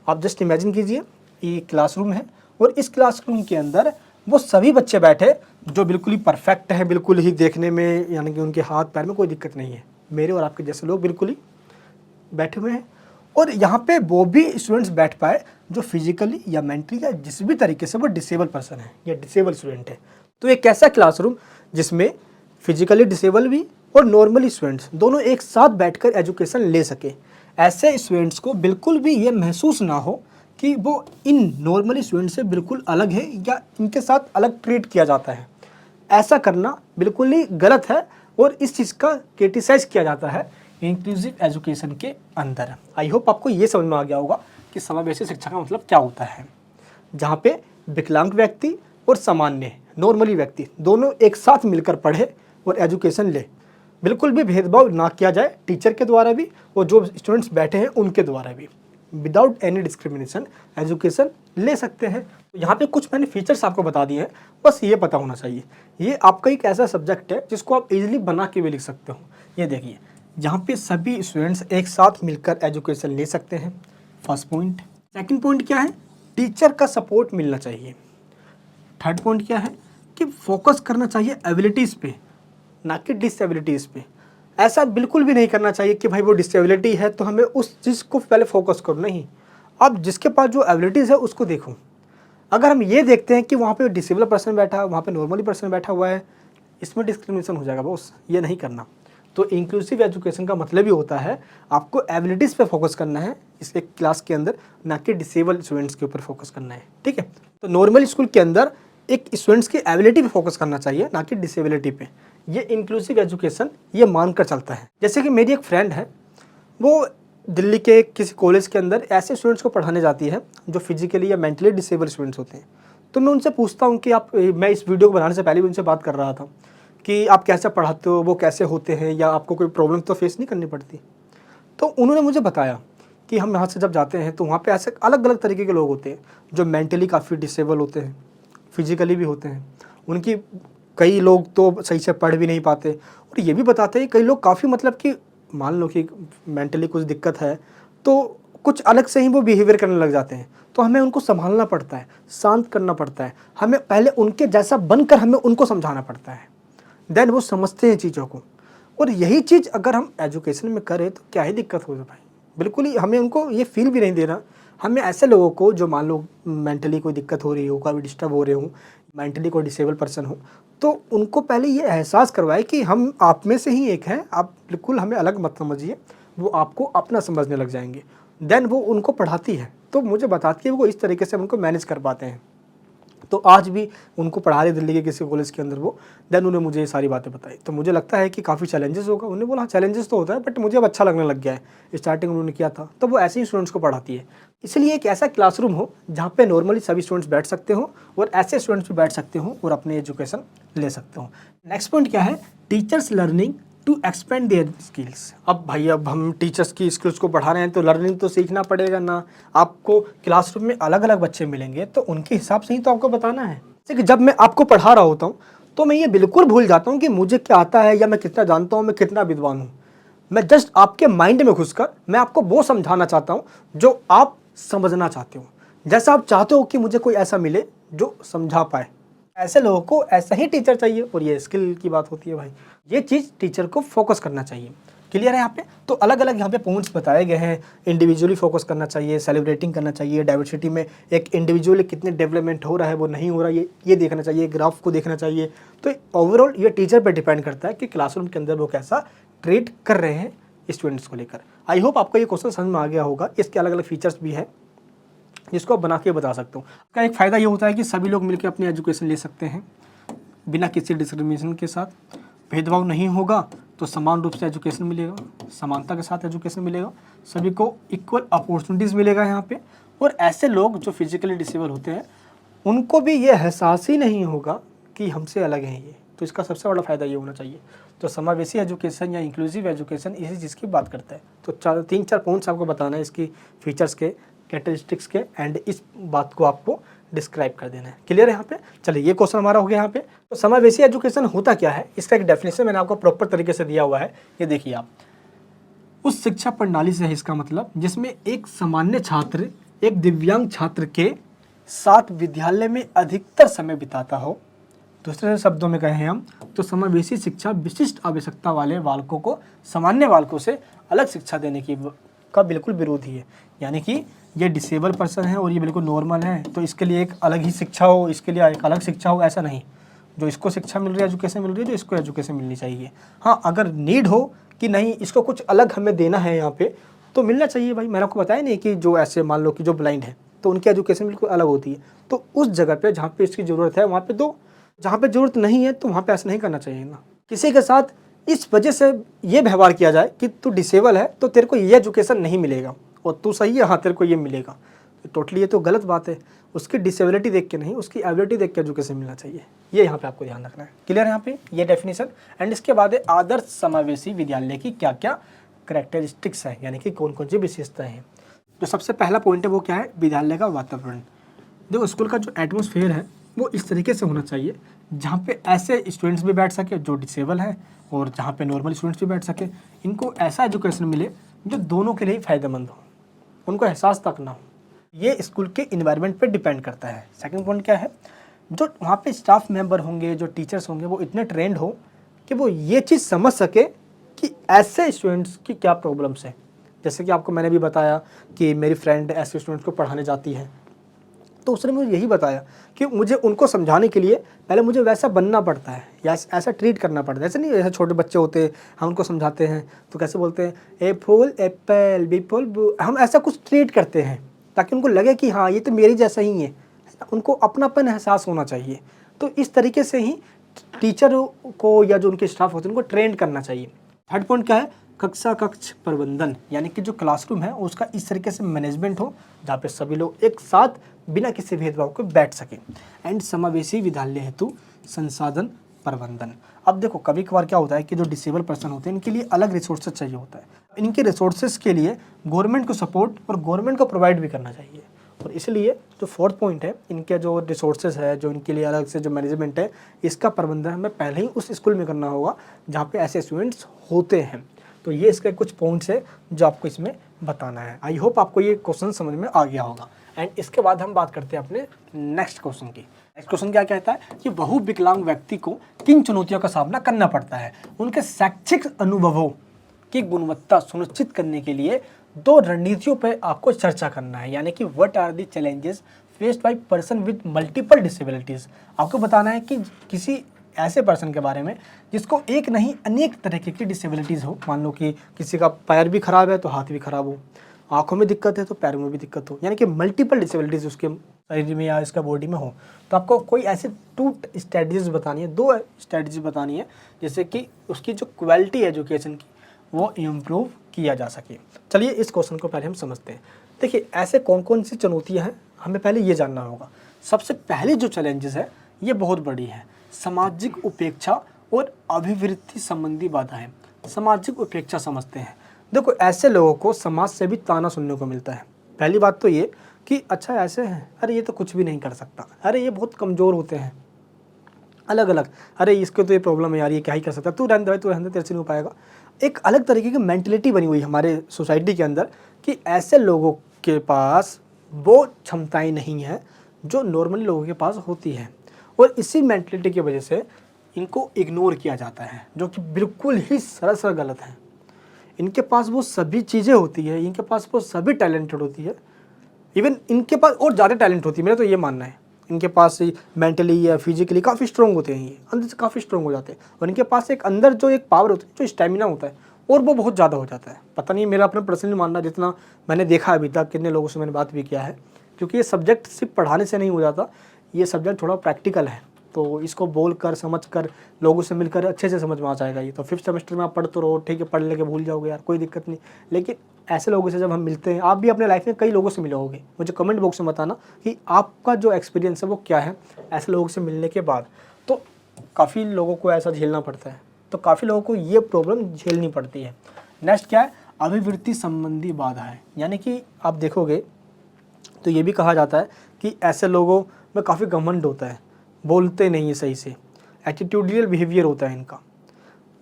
आप जस्ट इमेजिन कीजिए, ये क्लासरूम है, और इस क्लासरूम के अंदर वो सभी बच्चे बैठे जो बिल्कुल ही परफेक्ट है, बिल्कुल ही देखने में, यानी कि उनके हाथ पैर में कोई दिक्कत नहीं है। मेरे और आपके जैसे लोग बिल्कुल ही बैठे हुए हैं, और यहाँ पे वो भी स्टूडेंट्स बैठ पाए जो फिजिकली या मेंटली या जिस भी तरीके से वो डिसेबल पर्सन है या डिसेबल स्टूडेंट है। तो एक ऐसा क्लासरूम जिसमें फिजिकली डिसेबल भी और नॉर्मली स्टूडेंट्स दोनों एक साथ बैठकर एजुकेशन ले सके। ऐसे स्टूडेंट्स को बिल्कुल भी ये महसूस ना हो कि वो इन नॉर्मली स्टूडेंट से बिल्कुल अलग है या इनके साथ अलग ट्रीट किया जाता है। ऐसा करना बिल्कुल ही गलत है और इस चीज़ का क्रिटिसाइज किया जाता है इंक्लूसिव एजुकेशन के अंदर। आई होप आपको ये समझ में आ गया होगा कि समावेशी शिक्षा का मतलब क्या होता है, जहाँ पे विकलांग व्यक्ति और सामान्य नॉर्मली व्यक्ति दोनों एक साथ मिलकर पढ़े और एजुकेशन ले, बिल्कुल भी भेदभाव ना किया जाए टीचर के द्वारा भी और जो स्टूडेंट्स बैठे हैं उनके द्वारा भी, विदाउट एनी डिस्क्रिमिनेशन एजुकेशन ले सकते हैं। तो यहाँ पे कुछ मैंने फीचर्स आपको बता दिए हैं, बस ये पता होना चाहिए। ये आपका एक ऐसा सब्जेक्ट है जिसको आप इजीली बना के भी लिख सकते हो। ये देखिए, जहाँ पे सभी स्टूडेंट्स एक साथ मिलकर एजुकेशन ले सकते हैं, फर्स्ट पॉइंट। सेकंड पॉइंट क्या है, टीचर का सपोर्ट मिलना चाहिए। थर्ड पॉइंट क्या है कि फोकस करना चाहिए एबिलिटीज़ पे, ना कि डिसेबिलिटीज़ पे। ऐसा बिल्कुल भी नहीं करना चाहिए कि भाई वो डिसेबिलिटी है तो हमें उस चीज़ को पहले फोकस करो, नहीं। अब जिसके पास जो एबिलिटीज़ है उसको देखो। अगर हम ये देखते हैं कि वहाँ पे डिसेबल पर्सन बैठा है, वहाँ पे नॉर्मली पर्सन बैठा हुआ है, इसमें डिस्क्रिमिनेशन हो जाएगा बॉस, ये नहीं करना। तो इंक्लूसिव एजुकेशन का मतलब ही होता है आपको एबिलिटीज़ पे फोकस करना है इस एक क्लास के अंदर, ना कि डिसेबल स्टूडेंट्स के ऊपर फोकस करना है, ठीक है। तो नॉर्मल स्कूल के अंदर एक स्टूडेंट्स की एबिलिटी पे फोकस करना चाहिए, ना कि डिसेबिलिटी पे। ये इंक्लूसिव एजुकेशन ये मानकर चलता है। जैसे कि मेरी एक फ्रेंड है, वो दिल्ली के किसी कॉलेज के अंदर ऐसे स्टूडेंट्स को पढ़ाने जाती है जो फिजिकली या मेंटली डिसेबल स्टूडेंट्स होते हैं। तो मैं उनसे पूछता हूँ कि मैं इस वीडियो को बनाने से पहले भी उनसे बात कर रहा था कि आप कैसे पढ़ाते हो, वो कैसे होते हैं, या आपको कोई प्रॉब्लम तो फेस नहीं करनी पड़ती। तो उन्होंने मुझे बताया कि हम यहाँ से जब जाते हैं तो वहाँ पे ऐसे अलग अलग तरीके के लोग होते हैं जो मेंटली काफ़ी डिसेबल होते हैं, फिजिकली भी होते हैं। उनकी कई लोग तो सही से पढ़ भी नहीं पाते, और ये भी बताते हैं कई लोग काफ़ी मतलब कि मान लो कि मेंटली कुछ दिक्कत है तो कुछ अलग से ही वो बिहेवियर करने लग जाते हैं। तो हमें उनको संभालना पड़ता है, शांत करना पड़ता है, हमें पहले उनके जैसा बनकर हमें उनको समझाना पड़ता है, देन वो समझते हैं चीज़ों को। और यही चीज़ अगर हम एजुकेशन में करें तो क्या ही दिक्कत हो जाए भाई, बिल्कुल ही हमें उनको ये फील भी नहीं देना। हमें ऐसे लोगों को जो मान लो मेंटली कोई दिक्कत हो रही हो, कभी डिस्टर्ब हो रहे हो, मेंटली कोई डिसेबल पर्सन हो, तो उनको पहले ये एहसास करवाए कि हम आप में से ही एक हैं, आप बिल्कुल हमें अलग मत समझिए, वो आपको अपना समझने लग जाएंगे। देन वो उनको पढ़ाती है, तो मुझे बताती है वो इस तरीके से हम उनको मैनेज कर पाते हैं। तो आज भी उनको पढ़ा रहे दिल्ली के किसी कॉलेज के अंदर वो, देन उन्होंने मुझे ये सारी बातें बताई। तो मुझे लगता है कि काफ़ी चैलेंजेस होगा। उन्होंने बोला चैलेंजेस तो होता है, बट मुझे अब अच्छा लगने लग गया है। स्टार्टिंग उन्होंने किया था, तो वो ऐसे ही स्टूडेंट्स को पढ़ाती है। इसलिए एक ऐसा क्लासरूम हो जहाँ पे नॉर्मली सभी स्टूडेंट्स बैठ सकते हो और ऐसे स्टूडेंट्स भी बैठ सकते हो और अपने एजुकेशन ले सकते हो। नेक्स्ट पॉइंट क्या है, teachers learning to expand their skills. अब भाई अब हम टीचर्स की स्किल्स को बढ़ा रहे हैं तो लर्निंग तो सीखना पड़ेगा ना। आपको क्लासरूम में अलग अलग बच्चे मिलेंगे तो उनके हिसाब से ही तो आपको बताना है। जैसे कि जब मैं आपको पढ़ा रहा होता हूँ तो मैं ये बिल्कुल भूल जाता हूँ कि मुझे क्या आता है या मैं कितना जानता हूँ, मैं कितना विद्वान हूँ। मैं जस्ट आपके माइंड में घुसकर मैं आपको वो समझाना चाहता हूँ जो आप समझना चाहते हो, जैसा आप चाहते हो कि मुझे कोई ऐसा मिले जो समझा पाए। ऐसे लोगों को ऐसा ही टीचर चाहिए, और ये स्किल की बात होती है भाई। ये चीज़ टीचर को फोकस करना चाहिए। क्लियर है यहाँ पे? तो अलग अलग यहाँ पे पॉइंट्स बताए गए हैं। इंडिविजुअली फोकस करना चाहिए, सेलिब्रेटिंग करना चाहिए, डाइवर्सिटी में एक इंडिविजुअली कितने डेवलपमेंट हो रहा है वो नहीं हो रहा है ये देखना चाहिए, ग्राफ को देखना चाहिए। तो ओवरऑल ये टीचर पर डिपेंड करता है कि क्लासरूम के अंदर वो कैसा ट्रीट कर रहे हैं स्टूडेंट्स को लेकर। आई होप आपको ये क्वेश्चन समझ में आ गया होगा। इसके अलग अलग फीचर्स भी हैं जिसको आप बना के बता सकते हो। इसका एक फ़ायदा ये होता है कि सभी लोग मिलकर अपनी एजुकेशन ले सकते हैं बिना किसी डिस्क्रिमिनेशन के साथ। भेदभाव नहीं होगा तो समान रूप से एजुकेशन मिलेगा, समानता के साथ एजुकेशन मिलेगा, सभी को इक्वल अपॉर्चुनिटीज़ मिलेगा यहाँ पे। और ऐसे लोग जो फिजिकली डिसेबल होते हैं उनको भी ये एहसास ही नहीं होगा कि हमसे अलग हैं ये। तो इसका सबसे बड़ा फ़ायदा ये होना चाहिए। तो समावेशी एजुकेशन या इंक्लूसिव एजुकेशन इसी चीज़ की बात करता है। तो तीन चार पॉइंट्स आपको बताना है इसकी फीचर्स के, कैरेक्टरिस्टिक्स के, एंड इस बात को आपको डिस्क्राइब कर देना है। क्लियर है यहाँ पे? चलिए ये क्वेश्चन हमारा हो गया यहाँ पे। तो समावेशी एजुकेशन होता क्या है, इसका एक डेफिनेशन मैंने आपको प्रॉपर तरीके से दिया हुआ है। ये देखिए आप, उस शिक्षा प्रणाली से है इसका मतलब जिसमें एक सामान्य छात्र एक दिव्यांग छात्र के साथ विद्यालय में अधिकतर समय बिताता हो। दूसरे शब्दों में कहें हम तो समावेशी शिक्षा विशिष्ट आवश्यकता वाले बालकों को सामान्य बालकों से अलग शिक्षा देने की का बिल्कुल विरोधी है। यानी कि ये डिसेबल पर्सन है और ये बिल्कुल नॉर्मल है तो इसके लिए एक अलग ही शिक्षा हो, इसके लिए एक अलग शिक्षा हो, ऐसा नहीं। जो इसको शिक्षा मिल रही है, एजुकेशन मिल रही है, तो इसको एजुकेशन मिलनी चाहिए। हाँ, अगर नीड हो कि नहीं इसको कुछ अलग हमें देना है यहाँ पे तो मिलना चाहिए भाई। मैंने आपको बताया नहीं कि जो ऐसे मान लो कि जो ब्लाइंड है तो उनकी एजुकेशन बिल्कुल अलग होती है। तो उस जगह पे जहाँ पे इसकी ज़रूरत है वहाँ पे दो। जहाँ पे ज़रूरत नहीं है तो वहाँ पे ऐसा नहीं करना चाहिए ना। किसी के साथ इस वजह से ये व्यवहार किया जाए कि तू डिसेबल है तो तेरे को ये एजुकेशन नहीं मिलेगा, और तू सही है हाँ तेरे को ये मिलेगा, टोटली ये तो गलत बात है। उसकी डिसेबिलिटी देख के नहीं, उसकी एबिलिटी देख के एजुकेशन मिलना चाहिए। ये यहाँ पे आपको ध्यान रखना है। क्लियर है यहाँ पे ये डेफिनेशन। एंड इसके बाद है आदर्श समावेशी विद्यालय की क्या क्या करेक्टरिस्टिक्स है, यानी कि कौन कौन सी विशेषताएं हैं। तो सबसे पहला पॉइंट है वो क्या है, विद्यालय का वातावरण। जो स्कूल का जो एटमोसफेयर है वो इस तरीके से होना चाहिए जहाँ पे ऐसे स्टूडेंट्स भी बैठ सके जो डिसेबल है, और जहाँ पे नॉर्मल स्टूडेंट्स भी बैठ सके। इनको ऐसा एजुकेशन मिले जो दोनों के लिए फ़ायदेमंद हो, उनको एहसास तक ना हो। ये स्कूल के इन्वायरमेंट पे डिपेंड करता है। सेकंड पॉइंट क्या है, जो वहाँ पे स्टाफ मेंबर होंगे, जो टीचर्स होंगे, वो इतने ट्रेंड हो कि वो ये चीज़ समझ सके कि ऐसे स्टूडेंट्स की क्या प्रॉब्लम्स है। जैसे कि आपको मैंने भी बताया कि मेरी फ्रेंड ऐसे स्टूडेंट्स को पढ़ाने जाती है, तो उसने मुझे यही बताया कि मुझे उनको समझाने के लिए पहले मुझे वैसा बनना पड़ता है या ऐसा ट्रीट करना पड़ता है। ऐसे नहीं, ऐसे छोटे बच्चे होते हैं, हम उनको समझाते हैं तो कैसे बोलते हैं, ए फूल एप्पल बी फूल बू, हम ऐसा कुछ ट्रीट करते हैं ताकि उनको लगे कि हाँ ये तो मेरी जैसा ही है, उनको अपनापन एहसास होना चाहिए। तो इस तरीके से ही टीचर को या जो उनके स्टाफ होते हैं उनको ट्रेन करना चाहिए। थर्ड पॉइंट क्या है, कक्षा कक्ष प्रबंधन, यानी कि जो क्लासरूम है उसका इस तरीके से मैनेजमेंट हो जहाँ पे सभी लोग एक साथ बिना किसी भेदभाव के बैठ सकें। एंड समावेशी विद्यालय हेतु संसाधन प्रबंधन। अब देखो कभी कभार क्या होता है कि जो डिसेबल पर्सन होते हैं इनके लिए अलग रिसोर्सेज चाहिए होता है। इनके रिसोर्सेज के लिए गवर्नमेंट को सपोर्ट और गवर्नमेंट को प्रोवाइड भी करना चाहिए। और इसलिए जो फोर्थ पॉइंट है, इनके जो रिसोर्सेज है, जो इनके लिए अलग से जो मैनेजमेंट है, इसका प्रबंधन हमें पहले ही उस स्कूल में करना होगा जहाँ पे ऐसे स्टूडेंट्स होते हैं। तो ये इसके कुछ पॉइंट्स है जो आपको इसमें बताना है। आई होप आपको ये क्वेश्चन समझ में आ गया होगा। एंड इसके बाद हम बात करते हैं अपने नेक्स्ट क्वेश्चन की। नेक्स्ट क्वेश्चन क्या कहता है कि बहु विकलांग व्यक्ति को किन चुनौतियों का सामना करना पड़ता है। उनके शैक्षिक अनुभवों की गुणवत्ता सुनिश्चित करने के लिए 2 रणनीतियों पर आपको चर्चा करना है, यानी कि what are the challenges faced by person with multiple disabilities. आपको बताना है कि किसी ऐसे पर्सन के बारे में जिसको एक नहीं अनेक तरह की डिसेबिलिटीज़ हो। मान लो कि किसी का पैर भी खराब है तो हाथ भी खराब हो, आँखों में दिक्कत है तो पैरों में भी दिक्कत हो, यानी कि मल्टीपल डिसेबिलिटीज़ उसके शरीर में या इसका बॉडी में हो। तो आपको कोई ऐसे 2 स्ट्रेटजीज बतानी है, 2 स्ट्रेटजी बतानी है जिससे कि उसकी जो क्वालिटी एजुकेशन की वो इम्प्रूव किया जा सके। चलिए इस क्वेश्चन को पहले हम समझते हैं। देखिए ऐसे कौन कौन सी चुनौतियाँ हैं हमें पहले ये जानना होगा। सबसे पहले जो चैलेंजेस है ये बहुत बड़ी है, सामाजिक उपेक्षा और अभिवृद्धि संबंधी बाधाएं। सामाजिक उपेक्षा समझते हैं। देखो ऐसे लोगों को समाज से भी ताना सुनने को मिलता है। पहली बात तो ये कि अच्छा ऐसे हैं, अरे ये तो कुछ भी नहीं कर सकता, अरे ये बहुत कमज़ोर होते हैं, अलग अलग, अरे इसको तो ये प्रॉब्लम है यार, ये क्या ही कर सकता है, तू रहने दे, तू रहने दे, तेरे से नहीं हो पाएगा। एक अलग तरीके की मेंटलिटी बनी हुई हमारे सोसाइटी के अंदर कि ऐसे लोगों के पास वो क्षमताएं नहीं हैं जो नॉर्मली लोगों के पास होती है, और इसी मेंटलिटी की वजह से इनको इग्नोर किया जाता है, जो कि बिल्कुल ही सरासर गलत है। इनके पास वो सभी चीज़ें होती है, इनके पास वो सभी टैलेंटेड होती है, इवन इनके पास और ज़्यादा टैलेंट होती है, मेरा तो ये मानना है। इनके पास मेंटली या फिजिकली काफ़ी स्ट्रॉन्ग होते हैं, ये अंदर से काफ़ी स्ट्रॉन्ग हो जाते हैं, और इनके पास एक अंदर जो एक पावर होती है, जो स्टेमिना होता है, और वो बहुत ज़्यादा हो जाता है। पता नहीं, मेरा अपना पर्सनली मानना, जितना मैंने देखा अभी तक, कितने लोगों से मैंने बात भी किया है, क्योंकि ये सब्जेक्ट सिर्फ पढ़ाने से नहीं हो जाता, ये सब्जेक्ट थोड़ा प्रैक्टिकल है। तो इसको बोल कर समझ कर लोगों से मिलकर अच्छे से समझ में आ जाएगा। ये तो 5th सेमेस्टर में आप पढ़ तो रहो, ठीक है, पढ़ लेके भूल जाओगे यार, कोई दिक्कत नहीं। लेकिन ऐसे लोगों से जब हम मिलते हैं, आप भी अपने लाइफ में कई लोगों से मिले होंगे, मुझे कमेंट बॉक्स में बताना कि आपका जो एक्सपीरियंस है वो क्या है ऐसे लोगों से मिलने के बाद। तो काफ़ी लोगों को ऐसा झेलना पड़ता है, तो काफ़ी लोगों को ये प्रॉब्लम झेलनी पड़ती है। नेक्स्ट क्या है, अभिवृद्धि संबंधी बाधा है, यानी कि आप देखोगे तो ये भी कहा जाता है कि ऐसे लोगों में काफ़ी घमंड होता है, बोलते नहीं है सही से, एटीट्यूडियल बिहेवियर होता है इनका।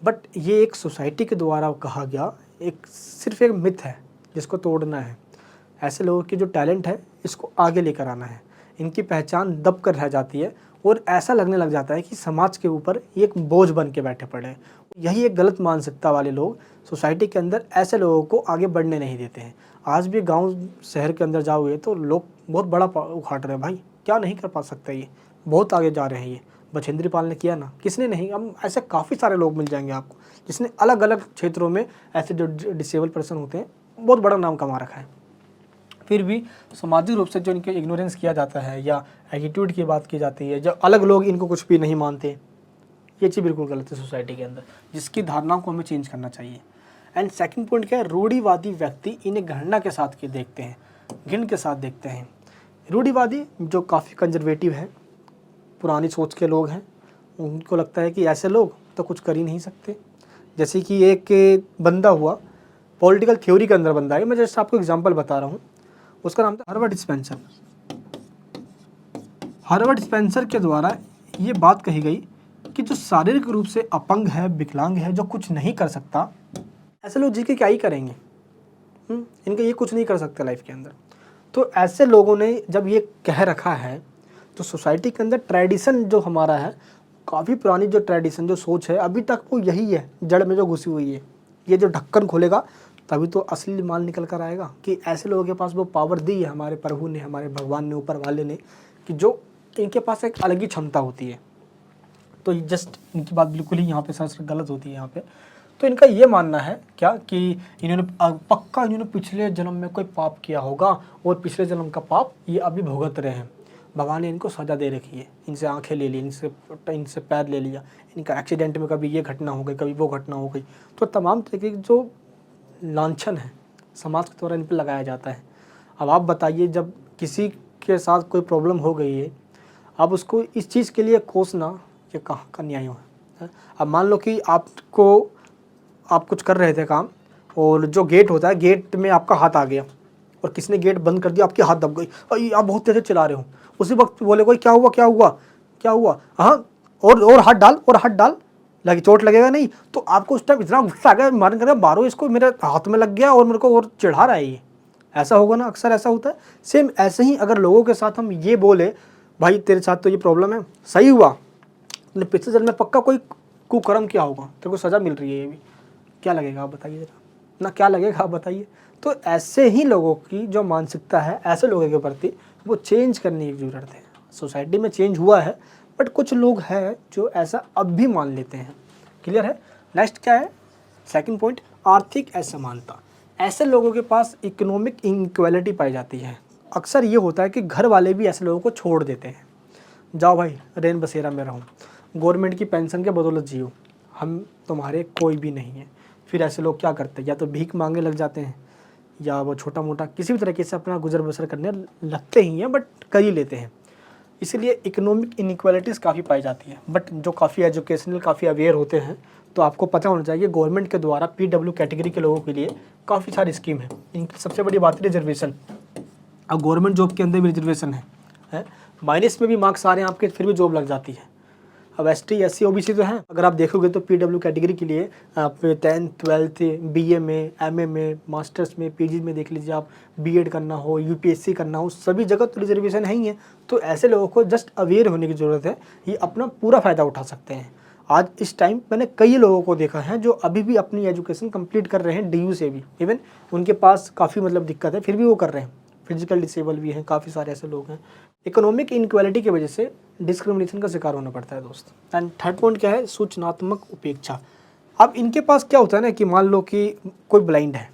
बट ये एक सोसाइटी के द्वारा कहा गया एक सिर्फ एक मिथ है जिसको तोड़ना है। ऐसे लोगों की जो टैलेंट है इसको आगे लेकर आना है। इनकी पहचान दब कर रह जाती है और ऐसा लगने लग जाता है कि समाज के ऊपर ये एक बोझ बन के बैठे पड़े हैं। यही एक गलत मानसिकता वाले लोग सोसाइटी के अंदर ऐसे लोगों को आगे बढ़ने नहीं देते हैं। आज भी गांव शहर के अंदर जाओगे तो लोग बहुत बड़ा उखाड़ रहे हैं, भाई क्या नहीं कर पा सकते, ये बहुत आगे जा रहे हैं। ये बछेंद्री पाल ने किया ना, किसने नहीं। हम ऐसे काफ़ी सारे लोग मिल जाएंगे आपको जिसने अलग अलग क्षेत्रों में ऐसे जो डिसेबल पर्सन होते हैं बहुत बड़ा नाम कमा रखा है। फिर भी सामाजिक रूप से जो इनके इग्नोरेंस किया जाता है या एटीट्यूड की बात की जाती है, जो अलग लोग इनको कुछ भी नहीं मानते, ये चीज़ बिल्कुल गलत है सोसाइटी के अंदर, जिसकी धारणाओं को हमें चेंज करना चाहिए। एंड सेकंड पॉइंट क्या है, रूढ़िवादी व्यक्ति इन्हें घृणा के साथ के देखते हैं, घिन के साथ देखते हैं। रूढ़िवादी जो काफ़ी कंजर्वेटिव है, पुरानी सोच के लोग हैं, उनको लगता है कि ऐसे लोग तो कुछ कर ही नहीं सकते। जैसे कि एक बंदा हुआ, पॉलिटिकल थ्योरी के अंदर बंदा है, मैं जस्ट आपको एग्जांपल बता रहा हूँ, उसका नाम था हर्बर्ट स्पेंसर। हर्बर्ट स्पेंसर के द्वारा ये बात कही गई कि जो शारीरिक रूप से अपंग है, विकलांग है, जो कुछ नहीं कर सकता, ऐसे लोग जी के क्या ही करेंगे, इनके ये कुछ नहीं कर सकते लाइफ के अंदर। तो ऐसे लोगों ने जब ये कह रखा है, तो सोसाइटी के अंदर ट्रेडिशन जो हमारा है, काफ़ी पुरानी जो ट्रेडिशन जो सोच है, अभी तक वो यही है, जड़ में जो घुसी हुई है। ये जो ढक्कन खोलेगा तभी तो असली माल निकल कर आएगा, कि ऐसे लोगों के पास वो पावर दी है हमारे प्रभु ने, हमारे भगवान ने, ऊपर वाले ने, कि जो इनके पास एक अलग ही क्षमता होती है। तो जस्ट इनकी बात बिल्कुल ही यहाँ पे सच गलत होती है यहाँ पे। तो इनका ये मानना है क्या कि इन्होंने पक्का इन्होंने पिछले जन्म में कोई पाप किया होगा और पिछले जन्म का पाप ये अभी भुगत रहे हैं। भगवान ने इनको सजा दे रखी है, इनसे आंखें ले ली, इनसे पैर ले लिया, इनका एक्सीडेंट में कभी ये घटना हो गई, कभी वो घटना हो गई। तो तमाम तरीके की जो लांछन है समाज के द्वारा इन पर लगाया जाता है। अब आप बताइए, जब किसी के साथ कोई प्रॉब्लम हो गई है, अब उसको इस चीज़ के लिए कोसना, ये कहाँ का न्याय है? अब मान लो कि आप कुछ कर रहे थे काम, और जो गेट होता है, गेट में आपका हाथ आ गया और किसी ने गेट बंद कर दिया, आपकी हाथ दब गई, और आप बहुत तेज चला रहे हो, उसी वक्त बोले कोई क्या हुआ क्या हुआ क्या हुआ, हाँ और हाथ डाल लगे, चोट लगेगा नहीं। तो आपको उस टाइम इतना गुस्सा आ गया, मारने कर मारो इसको, मेरे हाथ में लग गया और मेरे को और चिढ़ा रहा है ये, ऐसा होगा ना, अक्सर ऐसा होता है। सेम ऐसे ही अगर लोगों के साथ हम ये बोले, भाई तेरे साथ तो ये प्रॉब्लम है, सही हुआ, तुमने पिछले जन्म में पक्का कोई कुकर्म किया होगा, तेरे को सज़ा मिल रही है, ये भी क्या लगेगा आप बताइए जरा, ना क्या लगेगा आप बताइए। तो ऐसे ही लोगों की जो मानसिकता है, ऐसे लोगों के प्रति वो चेंज करने की ज़रूरत है। सोसाइटी में चेंज हुआ है, बट कुछ लोग हैं जो ऐसा अब भी मान लेते हैं। क्लियर है? नेक्स्ट क्या है, सेकंड पॉइंट, आर्थिक असमानता। ऐसे लोगों के पास इकोनॉमिक इनइक्वालिटी पाई जाती है। अक्सर ये होता है कि घर वाले भी ऐसे लोगों को छोड़ देते हैं, जाओ भाई रेन बसेरा में रहो, गवर्नमेंट की पेंशन के बदौलत जियो, हम तुम्हारे कोई भी नहीं है। फिर ऐसे लोग क्या करते हैं, या तो भीख मांगने लग जाते हैं, या वो छोटा मोटा किसी भी तरीके से अपना गुजर बसर करने लगते ही हैं, बट कर ही लेते हैं। इसीलिए इकोनॉमिक इनइक्वालिटीज़ काफ़ी पाई जाती है। बट जो काफ़ी एजुकेशनल, काफ़ी अवेयर होते हैं, तो आपको पता होना चाहिए गवर्नमेंट के द्वारा PW कैटेगरी के लोगों के लिए काफ़ी सारी स्कीम है। इनकी सबसे बड़ी बात है रिजर्वेशन। अब गवर्नमेंट जॉब के अंदर भी रिजर्वेशन है, माइनस में भी मार्क्स आ रहे हैं आपके, फिर भी जॉब लग जाती है। अब ST SC OBC तो हैं, अगर आप देखोगे तो PW कैटेगरी के लिए आप 10th 12th BA में, MA में, मास्टर्स में, PG में देख लीजिए, आप BEd करना हो, UPSC करना हो, सभी जगह तो रिजर्वेशन है ही है। तो ऐसे लोगों को जस्ट अवेयर होने की ज़रूरत है, ये अपना पूरा फ़ायदा उठा सकते हैं। आज इस टाइम मैंने कई लोगों को देखा है जो अभी भी अपनी एजुकेशन कंप्लीट कर रहे हैं DU से भी, इवन उनके पास काफ़ी दिक्कत है, फिर भी वो कर रहे हैं। फिजिकल डिसेबल भी हैं, काफ़ी सारे ऐसे लोग हैं। इकोनॉमिक इनइक्वालिटी की वजह से डिस्क्रिमिनेशन का शिकार होना पड़ता है दोस्त। एंड थर्ड पॉइंट क्या है, सूचनात्मक उपेक्षा। अब इनके पास क्या होता है ना कि मान लो कि कोई ब्लाइंड है,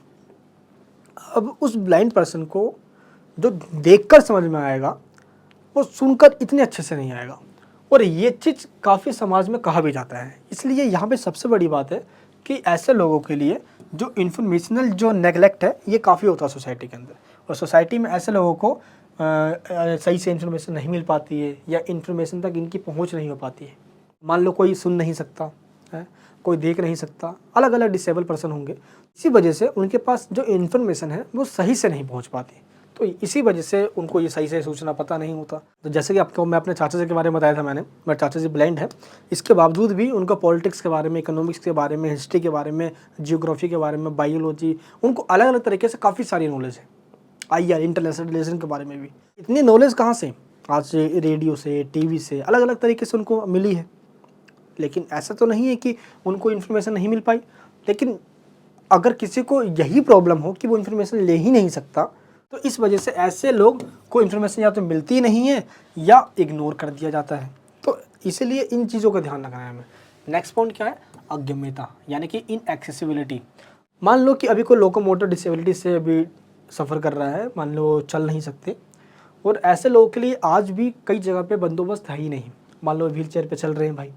अब उस ब्लाइंड पर्सन को जो देखकर समझ में आएगा वो सुनकर इतने अच्छे से नहीं आएगा, और ये चीज़ काफ़ी समाज में कहा भी जाता है। इसलिए यहाँ पे सबसे बड़ी बात है कि ऐसे लोगों के लिए जो इन्फॉर्मेशनल जो नेगलेक्ट है, ये काफ़ी होता है सोसाइटी के अंदर, और सोसाइटी में ऐसे लोगों को सही से इन्फॉर्मेशन नहीं मिल पाती है, या इन्फॉर्मेशन तक इनकी पहुंच नहीं हो पाती है। मान लो कोई सुन नहीं सकता है, कोई देख नहीं सकता, अलग अलग डिसेबल पर्सन होंगे, इसी वजह से उनके पास जो इन्फॉर्मेशन है वो सही से नहीं पहुंच पाती। तो इसी वजह से उनको ये सही से सूचना पता नहीं होता। तो जैसे कि आपको मैं अपने चाचा जी के बारे में बताया था, मेरे चाचा जी ब्लाइंड है, इसके बावजूद भी उनको पॉलिटिक्स के बारे में, इकोनॉमिक्स के बारे में, हिस्ट्री के बारे में, जियोग्राफी के बारे में, बायोलॉजी, उनको अलग अलग तरीके से काफ़ी सारी नॉलेज है। IR इंटरनेशनल रिलेशन के बारे में भी इतनी नॉलेज कहाँ से, आज से रेडियो से, TV से, अलग अलग तरीके से उनको मिली है। लेकिन ऐसा तो नहीं है कि उनको इन्फॉर्मेशन नहीं मिल पाई, लेकिन अगर किसी को यही प्रॉब्लम हो कि वो इन्फॉर्मेशन ले ही नहीं सकता, तो इस वजह से ऐसे लोग को इन्फॉर्मेशन या तो मिलती नहीं है या इग्नोर कर दिया जाता है। तो इसीलिए इन चीज़ों का ध्यान रखना है हमें। नेक्स्ट पॉइंट क्या है, अगम्यता, यानी कि इनएक्सेसिबिलिटी। मान लो कि अभी कोई लोकोमोटर डिसेबिलिटी से अभी सफ़र कर रहा है, मान लो चल नहीं सकते, और ऐसे लोगों के लिए आज भी कई जगह पे बंदोबस्त है ही नहीं। मान लो व्हील चेयर पर चल रहे हैं भाई,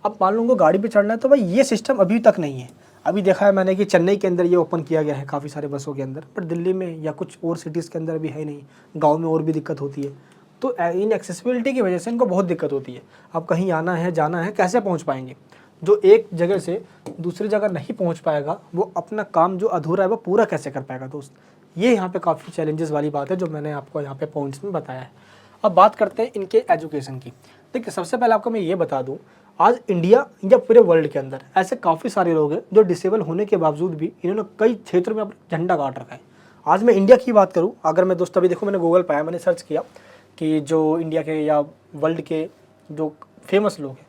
अब मान लो उनको गाड़ी पे चढ़ना है, तो भाई ये सिस्टम अभी तक नहीं है। अभी देखा है मैंने कि चेन्नई के अंदर ये ओपन किया गया है काफ़ी सारे बसों के अंदर, पर दिल्ली में या कुछ और सिटीज़ के अंदर भी है नहीं, गांव में और भी दिक्कत होती है। तो इन एक्सेसिबिलिटी की वजह से इनको बहुत दिक्कत होती है। अब कहीं आना है, जाना है, कैसे पहुँच पाएंगे? जो एक जगह से दूसरी जगह नहीं पहुँच पाएगा, वो अपना काम जो अधूरा है वो पूरा कैसे कर पाएगा दोस्त? ये यहाँ पर काफ़ी चैलेंजेस वाली बात है जो मैंने आपको यहाँ पर पॉइंट्स में बताया है। अब बात करते हैं इनके एजुकेशन की। देखिए, सबसे पहले आपको मैं ये बता दूं, आज इंडिया या पूरे वर्ल्ड के अंदर ऐसे काफ़ी सारे लोग हैं जो डिसेबल होने के बावजूद भी इन्होंने कई क्षेत्रों में अपना झंडा गाड़ रखा है। आज मैं इंडिया की बात करूं, अगर मैं दोस्तों अभी देखो मैंने गूगल पे आया, मैंने सर्च किया कि जो इंडिया के या वर्ल्ड के जो फेमस लोग हैं,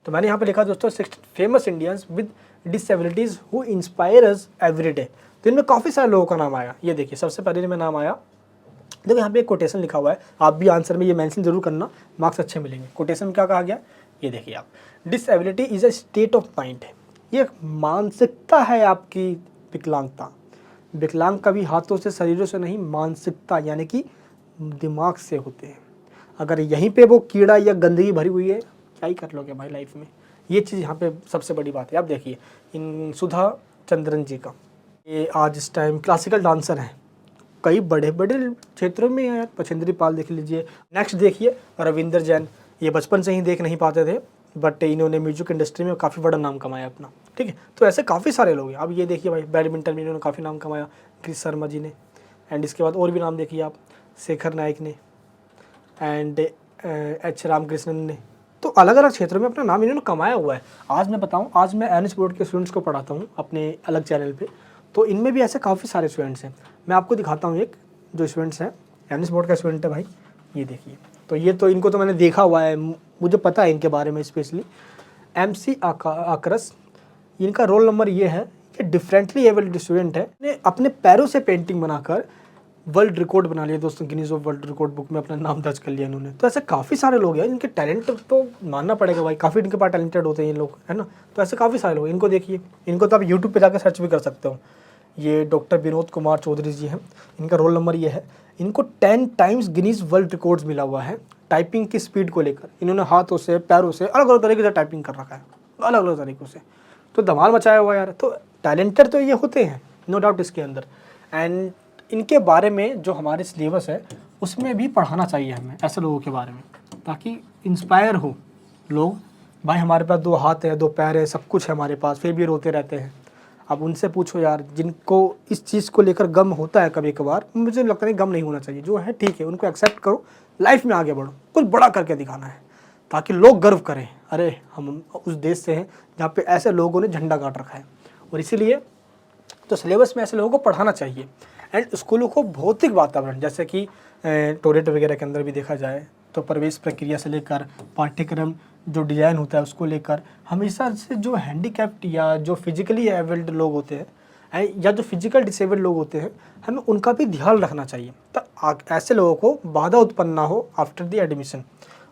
तो मैंने यहाँ पे लिखा दोस्तों 16 famous Indians with disabilities who inspire us every day. तो इनमें काफ़ी सारे लोगों का नाम आया। ये देखिए, सबसे पहले में नाम आया, देखो यहाँ पे एक कोटेशन लिखा हुआ है, आप भी आंसर में ये मेंशन जरूर करना, मार्क्स अच्छे मिलेंगे। कोटेशन में क्या कहा गया, ये देखिए आप, disability is a state of mind है, ये मानसिकता है आपकी विकलांगता। विकलांग कभी हाथों से शरीरों से नहीं, मानसिकता यानी कि दिमाग से होते हैं। अगर यहीं पे वो कीड़ा या गंदगी भरी हुई है, क्या ही कर लोगे भाई लाइफ में। ये चीज़ यहाँ पे सबसे बड़ी बात है। आप देखिए इन सुधा चंद्रन जी का, ये आज इस टाइम क्लासिकल डांसर हैं, कई बड़े बड़े क्षेत्रों में यार, बछेंद्री पाल देख लीजिए। नेक्स्ट देखिए रविंदर जैन, ये बचपन से ही देख नहीं पाते थे, बट इन्होंने म्यूजिक इंडस्ट्री में काफ़ी बड़ा नाम कमाया अपना, ठीक है। तो ऐसे काफ़ी सारे लोग हैं। अब ये देखिए भाई, बैडमिंटन में इन्होंने काफ़ी नाम कमाया, क्रिस शर्मा जी ने, एंड इसके बाद और भी नाम देखिए आप, शेखर नायक ने, एंड एच रामकृष्णन ने। तो अलग अलग क्षेत्रों में अपना नाम इन्होंने कमाया हुआ है। आज मैं बताऊँ, आज मैं एनएच बोर्ड के स्टूडेंट्स को पढ़ाता हूँ अपने अलग चैनल पर, तो इनमें भी ऐसे काफ़ी सारे स्टूडेंट्स हैं। मैं आपको दिखाता हूँ एक जो स्टूडेंट्स हैं, एनएच बोर्ड का स्टूडेंट है भाई, ये देखिए। तो ये तो इनको तो मैंने देखा हुआ है, मुझे पता है इनके बारे में स्पेशली। MC आकरस, इनका रोल नंबर ये है कि डिफरेंटली एबल्ड स्टूडेंट है, ने अपने पैरों से पेंटिंग बनाकर वर्ल्ड रिकॉर्ड बना लिया दोस्तों, Guinness of world record book में अपना नाम दर्ज कर लिया इन्होंने। तो ऐसे काफ़ी सारे लोग हैं, इनके टैलेंट तो मानना पड़ेगा भाई, काफ़ी इनके पास टैलेंटेड होते हैं ये लोग, है ना। तो ऐसे काफ़ी सारे लोग, इनको देखिए, इनको तो आप यूट्यूब पे जाकर सर्च भी कर सकते हो। ये डॉक्टर विनोद कुमार चौधरी जी हैं, इनका रोल नंबर ये है। इनको 10 टाइम्स गिनीज वर्ल्ड रिकॉर्ड्स मिला हुआ है टाइपिंग की स्पीड को लेकर। इन्होंने हाथों से, पैरों से अलग अलग तरीके से टाइपिंग कर रखा है, अलग अलग तरीक़ों से। तो धमाल मचाया हुआ यार। तो टैलेंटेड तो ये होते हैं, नो डाउट इसके अंदर। एंड इनके बारे में जो हमारे सिलेबस है उसमें भी पढ़ाना चाहिए हमें ऐसे लोगों के बारे में, ताकि इंस्पायर हो लोग। भाई हमारे पास 2 हाथ है, 2 पैर है, सब कुछ है हमारे पास, फिर भी रोते रहते हैं। अब उनसे पूछो यार, जिनको इस चीज़ को लेकर गम होता है कभी कभार, मुझे लगता है गम नहीं होना चाहिए, जो है ठीक है, उनको एक्सेप्ट करो, लाइफ में आगे बढ़ो, कुछ बड़ा करके दिखाना है ताकि लोग गर्व करें, अरे हम उस देश से हैं जहाँ पे ऐसे लोगों ने झंडा गाड़ रखा है। और इसीलिए तो सिलेबस में ऐसे लोगों को पढ़ाना चाहिए। एंड स्कूलों को भौतिक वातावरण, जैसे कि टॉयलेट वगैरह के अंदर भी देखा जाए तो प्रवेश प्रक्रिया से लेकर पाठ्यक्रम जो डिज़ाइन होता है उसको लेकर, हमेशा से जो हैंडीकैप्ड या जो फिजिकली एबल्ड लोग होते हैं या जो फिजिकल डिसेबल्ड लोग होते हैं, हमें उनका भी ध्यान रखना चाहिए, तो ऐसे लोगों को बाधा उत्पन्न ना हो आफ्टर द एडमिशन।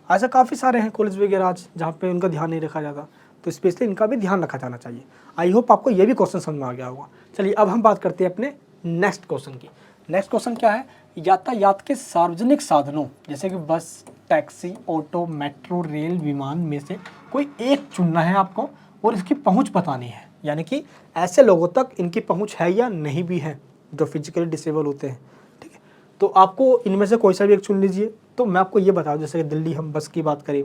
ऐसा काफ़ी सारे हैं कॉलेज वगैरह आज जहाँ पे उनका ध्यान नहीं रखा जाता, तो स्पेशली इनका भी ध्यान रखा जाना चाहिए। आई होप आपको ये भी क्वेश्चन समझ में आ गया होगा। चलिए अब हम बात करते हैं अपने नेक्स्ट क्वेश्चन की। नेक्स्ट क्वेश्चन क्या है, यातायात के सार्वजनिक साधनों जैसे कि बस, टैक्सी, ऑटो, मेट्रो, रेल, विमान में से कोई एक चुनना है आपको और इसकी पहुंच बतानी है, यानी कि ऐसे लोगों तक इनकी पहुंच है या नहीं भी है जो फिजिकली डिसेबल होते हैं, ठीक है। तो आपको इनमें से कोई सा भी एक चुन लीजिए। तो मैं आपको ये बताऊँ, जैसे कि दिल्ली हम बस की बात करें,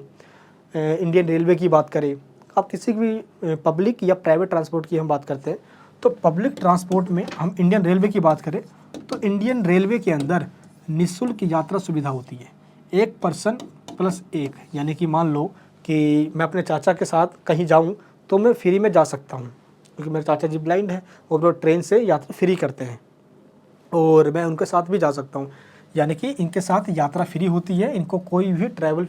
इंडियन रेलवे की बात करें, आप किसी भी पब्लिक या प्राइवेट ट्रांसपोर्ट की हम बात करते हैं, तो पब्लिक ट्रांसपोर्ट में हम इंडियन रेलवे की बात करें तो इंडियन रेलवे के अंदर निःशुल्क यात्रा सुविधा होती है, 1 पर्सन प्लस 1, यानी कि मान लो कि मैं अपने चाचा के साथ कहीं जाऊं तो मैं फ्री में जा सकता हूं, क्योंकि मेरे चाचा जी ब्लाइंड हैं और वो ट्रेन से यात्रा फ्री करते हैं और मैं उनके साथ भी जा सकता हूं, यानी कि इनके साथ यात्रा फ्री होती है, इनको कोई भी ट्रैवल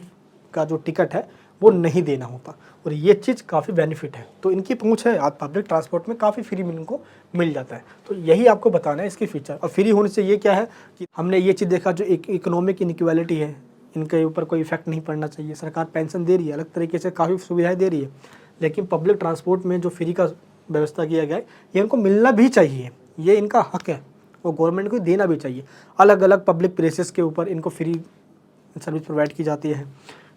का जो टिकट है वो नहीं देना होता और ये चीज़ काफ़ी बेनिफिट है। तो इनकी पहुंच है, आज पब्लिक ट्रांसपोर्ट में काफ़ी फ्री में इनको मिल जाता है। तो यही आपको बताना है इसकी फीचर। और फ्री होने से ये क्या है कि हमने ये चीज़ देखा, जो एक इकोनॉमिक इनइक्वालिटी है, इनके ऊपर कोई इफेक्ट नहीं पड़ना चाहिए। सरकार पेंशन दे रही है, अलग तरीके से काफ़ी सुविधाएँ दे रही है, लेकिन पब्लिक ट्रांसपोर्ट में जो फ्री का व्यवस्था किया गया है ये इनको मिलना भी चाहिए, ये इनका हक है। वो गवर्नमेंट को देना भी चाहिए। अलग अलग पब्लिक प्लेसेस के ऊपर इनको फ्री सर्विस प्रोवाइड की जाती है,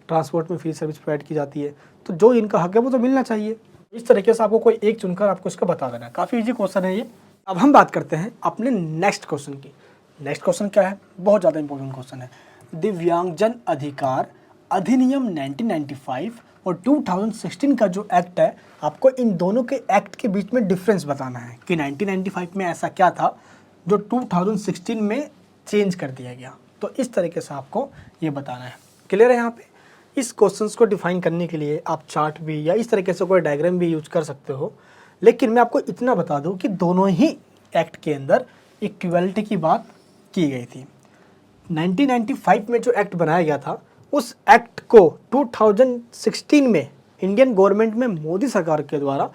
ट्रांसपोर्ट में फ्री सर्विस प्रोवाइड की जाती है, तो जो इनका हक है वो तो मिलना चाहिए। इस तरीके से आपको कोई एक चुनकर आपको इसका बता देना है। काफ़ी इजी क्वेश्चन है ये। अब हम बात करते हैं अपने नेक्स्ट क्वेश्चन की। नेक्स्ट क्वेश्चन क्या है, बहुत ज़्यादा इंपॉर्टेंट क्वेश्चन है। दिव्यांगजन अधिकार अधिनियम 1995 और 2016 का जो एक्ट है, आपको इन दोनों के एक्ट के बीच में डिफरेंस बताना है कि 1995 में ऐसा क्या था जो 2016 में चेंज कर दिया गया। तो इस तरीके से आपको ये बताना है। क्लियर है? यहाँ पे इस क्वेश्चंस को डिफाइन करने के लिए आप चार्ट भी या इस तरीके से कोई डायग्राम भी यूज कर सकते हो, लेकिन मैं आपको इतना बता दूं कि दोनों ही एक्ट के अंदर इक्वलिटी की बात की गई थी। 1995 में जो एक्ट बनाया गया था, उस एक्ट को 2016 में इंडियन गवर्नमेंट में मोदी सरकार के द्वारा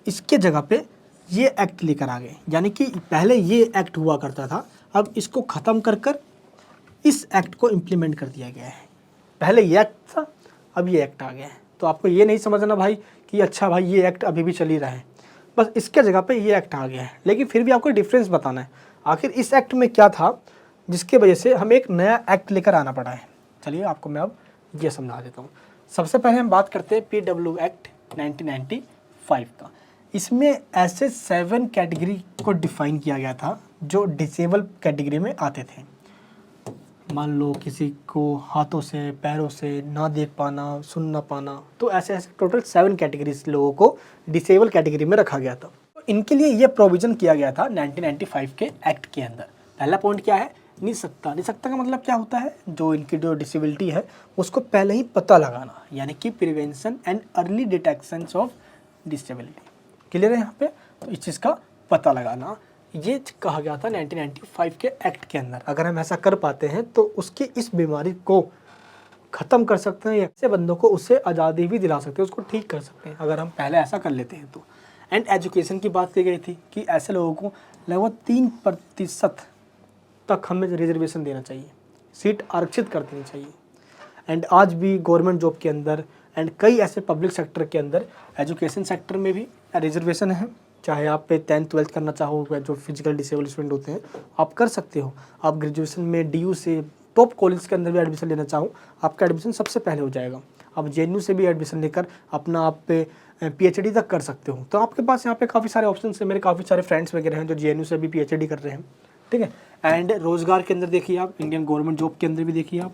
इसके जगह पे ये एक्ट लेकर आ गए। यानी कि पहले ये एक्ट हुआ करता था, अब इसको ख़त्म कर कर इस एक्ट को इम्प्लीमेंट कर दिया गया है। पहले ये एक्ट था, अब ये एक्ट आ गया है। तो आपको ये नहीं समझना भाई कि अच्छा भाई ये एक्ट अभी भी चल ही रहा है, बस इसके जगह पे ये एक्ट आ गया है। लेकिन फिर भी आपको डिफरेंस बताना है, आखिर इस एक्ट में क्या था जिसके वजह से हमें एक नया एक्ट लेकर आना पड़ा है। चलिए आपको मैं अब ये समझा देता हूँ। सबसे पहले हम बात करते हैं PW एक्ट 1995 का। इसमें ऐसे 7 कैटेगरी को डिफाइन किया गया था जो डिसेबल कैटेगरी में आते थे। मान लो किसी को हाथों से पैरों से ना देख पाना, सुन ना पाना, तो ऐसे टोटल 7 कैटेगरीज लोगों को डिसेबल कैटेगरी में रखा गया था। तो इनके लिए ये प्रोविज़न किया गया था 1995 के एक्ट के अंदर। पहला पॉइंट क्या है, निःसक्ता। निःसक्ता का मतलब क्या होता है, जो इनकी जो डिसेबिलिटी है उसको पहले ही पता लगाना, यानी कि prevention and early detection of disability. Clear है यहाँ पे? तो इस चीज़ का पता लगाना ये कहा गया था 1995 के एक्ट के अंदर। अगर हम ऐसा कर पाते हैं तो उसकी इस बीमारी को ख़त्म कर सकते हैं, ऐसे बंदों को उससे आज़ादी भी दिला सकते हैं, उसको ठीक कर सकते हैं अगर हम पहले ऐसा कर लेते हैं तो। एंड एजुकेशन की बात की गई थी कि ऐसे लोगों को लगभग 3% तक हमें रिजर्वेशन देना चाहिए, सीट आरक्षित कर देनी चाहिए। एंड आज भी गवर्नमेंट जॉब के अंदर एंड कई ऐसे पब्लिक सेक्टर के अंदर एजुकेशन सेक्टर में भी रिजर्वेशन है। चाहे आप पे 10th 12th करना चाहो, जो फिजिकल डिसेबल स्टूडेंट होते हैं आप कर सकते हो। आप ग्रेजुएशन में DU से टॉप कॉलेज के अंदर भी एडमिशन लेना चाहो, आपका एडमिशन सबसे पहले हो जाएगा। आप JNU से भी एडमिशन लेकर अपना आप पे PhD तक कर सकते हो। तो आपके पास यहाँ पे काफ़ी सारे ऑप्शन है। मेरे काफ़ी सारे फ्रेंड्स वगैरह हैं जो JNU से भी PhD कर रहे हैं, ठीक है। एंड रोज़गार के अंदर देखिए आप, इंडियन गवर्नमेंट जॉब के अंदर भी देखिए आप,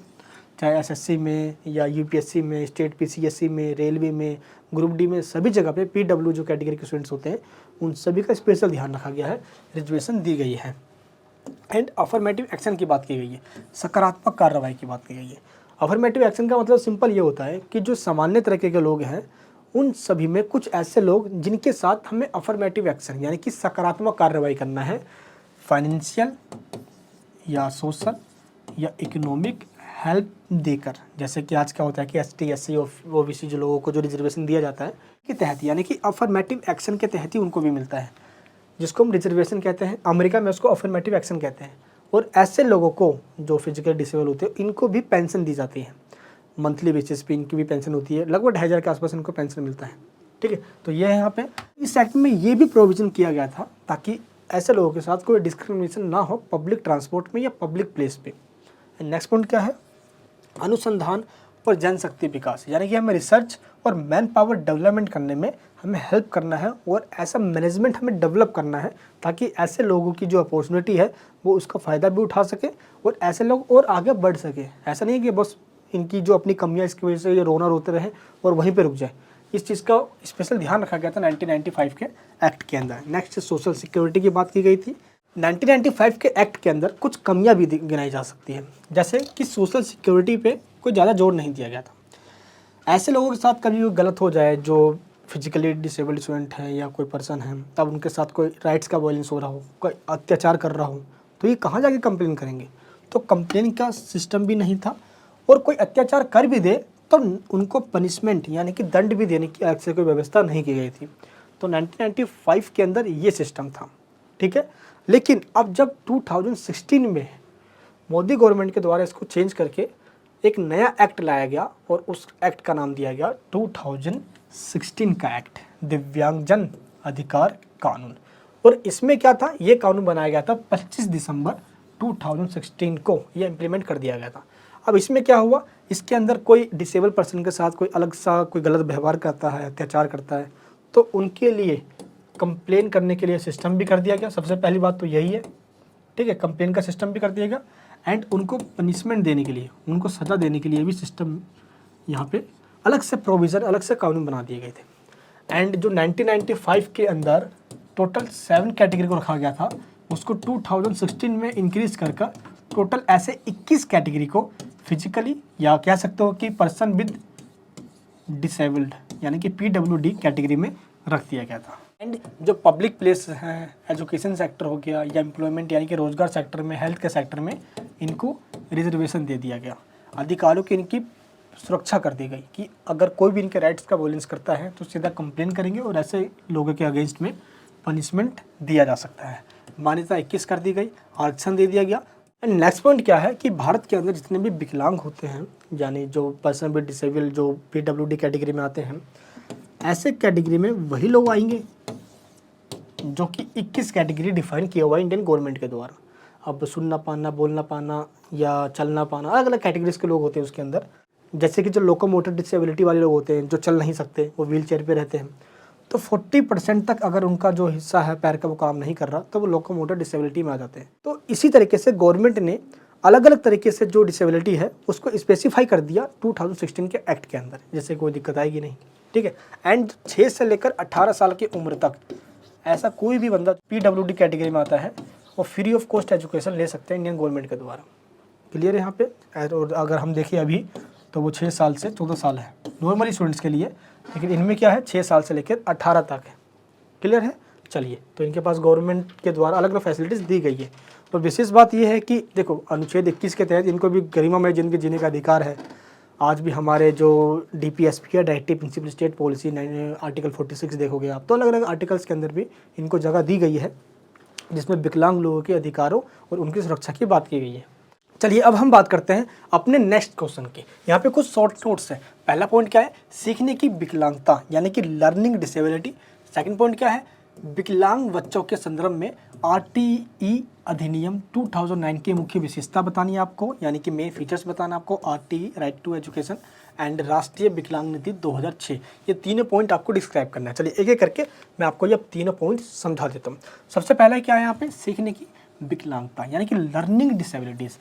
चाहे SSC में या UPSC में, स्टेट PCSC में, रेलवे में, ग्रुप D में, सभी जगह पे PW जो कैटेगरी के स्टूडेंट्स होते हैं उन सभी का स्पेशल ध्यान रखा गया है, रिजर्वेशन दी गई है। एंड अफर्मेटिव एक्शन की बात की गई है, सकारात्मक कार्रवाई की बात की गई है। अफर्मेटिव एक्शन का मतलब सिंपल ये होता है कि जो सामान्य तरीके के लोग हैं उन सभी में कुछ ऐसे लोग जिनके साथ हमें अफर्मेटिव एक्शन यानी कि सकारात्मक कार्रवाई करना है, फाइनेंशियल या सोशल या इकोनॉमिक हेल्प देकर। जैसे कि आज क्या होता है कि ST SC OBC जो लोगों को जो रिजर्वेशन दिया जाता है के तहत, यानी कि अफर्मेटिव एक्शन के तहत ही उनको भी मिलता है, जिसको हम रिजर्वेशन कहते हैं। अमेरिका में उसको अफर्मेटिव एक्शन कहते हैं। और ऐसे लोगों को जो फिजिकल डिसेबल होते हैं इनको भी पेंशन दी जाती है, मंथली बेसिस पे इनकी भी पेंशन होती है, लगभग 2,500 के आसपास इनको पेंशन मिलता है, ठीक है। तो ये है यहाँ पे इस एक्ट में ये भी प्रोविज़न किया गया था ताकि ऐसे लोगों के साथ कोई डिस्क्रिमिनेशन ना हो पब्लिक ट्रांसपोर्ट में या पब्लिक प्लेस पे। नेक्स्ट पॉइंट क्या है, अनुसंधान और जनशक्ति विकास, यानी कि हमें रिसर्च और मैन पावर डेवलपमेंट करने में हमें हेल्प करना है और ऐसा मैनेजमेंट हमें डेवलप करना है ताकि ऐसे लोगों की जो अपॉर्चुनिटी है वो उसका फ़ायदा भी उठा सके और ऐसे लोग और आगे बढ़ सके। ऐसा नहीं है कि बस इनकी जो अपनी कमियां इसकी वजह से ये रोना रोते रहे और वहीं पे रुक जाए। इस चीज़ का स्पेशल ध्यान रखा गया था 1995 के एक्ट के अंदर। नेक्स्ट सोशल सिक्योरिटी की बात की गई थी। 1995 के एक्ट के अंदर कुछ कमियां भी गिनाई जा सकती है, जैसे कि सोशल सिक्योरिटी पे कोई ज़्यादा जोर नहीं दिया गया था। ऐसे लोगों के साथ कभी गलत हो जाए जो फिजिकली डिसेबल्ड स्टूडेंट हैं या कोई पर्सन है, तब उनके साथ कोई राइट्स का वायलेंस हो रहा हो, कोई अत्याचार कर रहा हो, तो ये कहाँ जाके कंप्लेन करेंगे। तो कंप्लेन का सिस्टम भी नहीं था और कोई अत्याचार कर भी दे तो उनको पनिशमेंट यानी कि दंड भी देने की ऐसे कोई व्यवस्था नहीं की गई थी। तो 1995 के अंदर ये सिस्टम था, ठीक है। लेकिन अब जब 2016 में मोदी गवर्नमेंट के द्वारा इसको चेंज करके एक नया एक्ट लाया गया और उस एक्ट का नाम दिया गया 2016 का एक्ट, दिव्यांगजन अधिकार कानून। और इसमें क्या था, ये कानून बनाया गया था 25 दिसंबर 2016 को, ये इम्प्लीमेंट कर दिया गया था। अब इसमें क्या हुआ, इसके अंदर कोई डिसेबल पर्सन के साथ कोई अलग सा कोई गलत व्यवहार करता है, अत्याचार करता है, तो उनके लिए कंप्लेन करने के लिए सिस्टम भी कर दिया गया। सबसे पहली बात तो यही है, ठीक है, कंप्लेन का सिस्टम भी कर दिया गया। एंड उनको पनिशमेंट देने के लिए, उनको सज़ा देने के लिए भी सिस्टम यहाँ पे अलग से प्रोविज़न, अलग से कानून बना दिए गए थे। एंड जो 1995 के अंदर टोटल 7 कैटेगरी को रखा गया था, उसको 2016 में इंक्रीज कर टोटल ऐसे 21 कैटेगरी को फिजिकली, या कह सकते हो कि पर्सन विद डिसेबल्ड यानी कि PWD कैटेगरी में रख दिया गया था। एंड जो पब्लिक प्लेस हैं, एजुकेशन सेक्टर हो गया या एम्प्लॉयमेंट यानी कि रोजगार सेक्टर में, हेल्थ के सेक्टर में, इनको रिजर्वेशन दे दिया गया। अधिकारियों की इनकी सुरक्षा कर दी गई कि अगर कोई भी इनके राइट्स का वॉयलेंस करता है तो सीधा कंप्लेन करेंगे और ऐसे लोगों के अगेंस्ट में पनिशमेंट दिया जा सकता है। मान्यता 21 कर दी गई, आरक्षण दे दिया गया। एंड नेक्स्ट पॉइंट क्या है कि भारत के अंदर जितने भी विकलांग होते हैं, यानी जो पर्सन विद डिसेबल, जो PWD कैटेगरी में आते हैं, ऐसे कैटेगरी में वही लोग आएंगे जो कि 21 कैटेगरी डिफाइन किया हुआ है इंडियन गवर्नमेंट के द्वारा। अब सुनना पाना, बोलना पाना या चलना पाना, अलग अलग कैटेगरीज के लोग होते हैं उसके अंदर। जैसे कि जो लोकोमोटर डिसेबिलिटी वाले लोग होते हैं, जो चल नहीं सकते, वो व्हील चेयर पर रहते हैं, तो 40% तक अगर उनका जो हिस्सा है पैर का वो काम नहीं कर रहा, तो वो लोकोमोटर डिसेबिलिटी में आ जाते हैं। तो इसी तरीके से गवर्नमेंट ने अलग अलग तरीके से जो डिसेबिलिटी है उसको स्पेसिफाई कर दिया 2016 के एक्ट के अंदर, जैसे कोई दिक्कत आएगी नहीं, ठीक है। एंड 6 से लेकर 18 साल की उम्र तक ऐसा कोई भी बंदा PWD कैटेगरी में आता है, वो फ्री ऑफ कॉस्ट एजुकेशन ले सकते हैं इंडियन गवर्नमेंट के द्वारा। क्लियर है यहाँ पे। और अगर हम देखें अभी तो वो 6 साल से 14 साल है नॉर्मली स्टूडेंट्स के लिए, लेकिन इनमें क्या है 6 साल से लेकर 18 तक है। क्लियर है। चलिए, तो इनके पास गवर्नमेंट के द्वारा अलग अलग फैसिलिटीज़ दी गई है। तो विशेष बात यह है कि देखो, अनुच्छेद 21 के तहत इनको भी गरिमामय जिंदगी जीने का अधिकार है। आज भी हमारे जो DPSP है, directive principle state policy, article 46 देखोगे आप, तो अलग अलग आर्टिकल्स के अंदर भी इनको जगह दी गई है, जिसमें विकलांग लोगों के अधिकारों और उनकी सुरक्षा की बात की गई है। चलिए, अब हम बात करते हैं अपने नेक्स्ट क्वेश्चन की। यहाँ पे कुछ शॉर्ट नोट्स हैं। पहला पॉइंट क्या है, सीखने की विकलांगता यानी कि लर्निंग डिसेबिलिटी। सेकंड पॉइंट क्या है, विकलांग बच्चों के संदर्भ में RTE अधिनियम 2009 की मुख्य विशेषता बतानी है आपको, यानी कि मेन फीचर्स बताना आपको। RTE right to education and राष्ट्रीय विकलांग नीति 2006, ये तीनों पॉइंट आपको डिस्क्राइब करना है। चलिए एक एक करके मैं आपको ये तीनों पॉइंट समझा देता हूँ। सबसे पहला क्या है यहाँ पे, सीखने की विकलांगता यानी कि लर्निंग डिसेबिलिटीज़।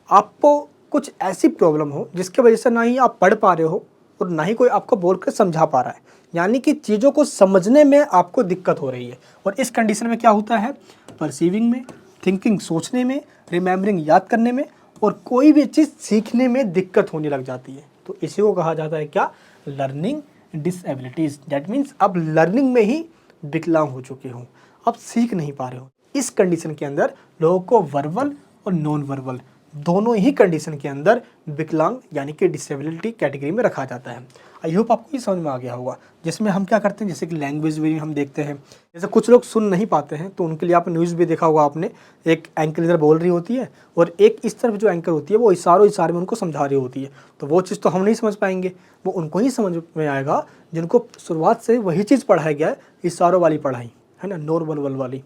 आपको कुछ ऐसी प्रॉब्लम हो जिसकी वजह से ना ही आप पढ़ पा रहे हो और ना ही कोई आपको बोल कर समझा पा रहा है, यानी कि चीज़ों को समझने में आपको दिक्कत हो रही है। और इस कंडीशन में क्या होता है, परसीविंग में, थिंकिंग सोचने में, रिमेम्बरिंग याद करने में, और कोई भी चीज़ सीखने में दिक्कत होने लग जाती है। तो इसी को कहा जाता है क्या, लर्निंग डिसेबिलिटीज़। दैट मीन्स अब लर्निंग में ही विकलांग हो चुके हो, अब सीख नहीं पा रहे हो। इस कंडीशन के अंदर लोगों को वर्बल और नॉन वर्बल दोनों ही कंडीशन के अंदर विकलांग यानी कि डिसेबिलिटी कैटेगरी में रखा जाता है। आई होप आपको ये समझ में आ गया होगा। जिसमें हम क्या करते हैं, जैसे कि लैंग्वेज भी हम देखते हैं, जैसे कुछ लोग सुन नहीं पाते हैं तो उनके लिए आप न्यूज़ भी देखा होगा आपने, एक एंकर इधर बोल रही होती है और एक इस तरफ जो एंकर होती है वो इशारे में उनको समझा रही होती है। तो वो चीज़ तो हम नहीं समझ पाएंगे, वो उनको ही समझ में आएगा जिनको शुरुआत से वही चीज़ पढ़ाया गया है, इशारों वाली पढ़ाई है ना, नॉन वर्बल वाली।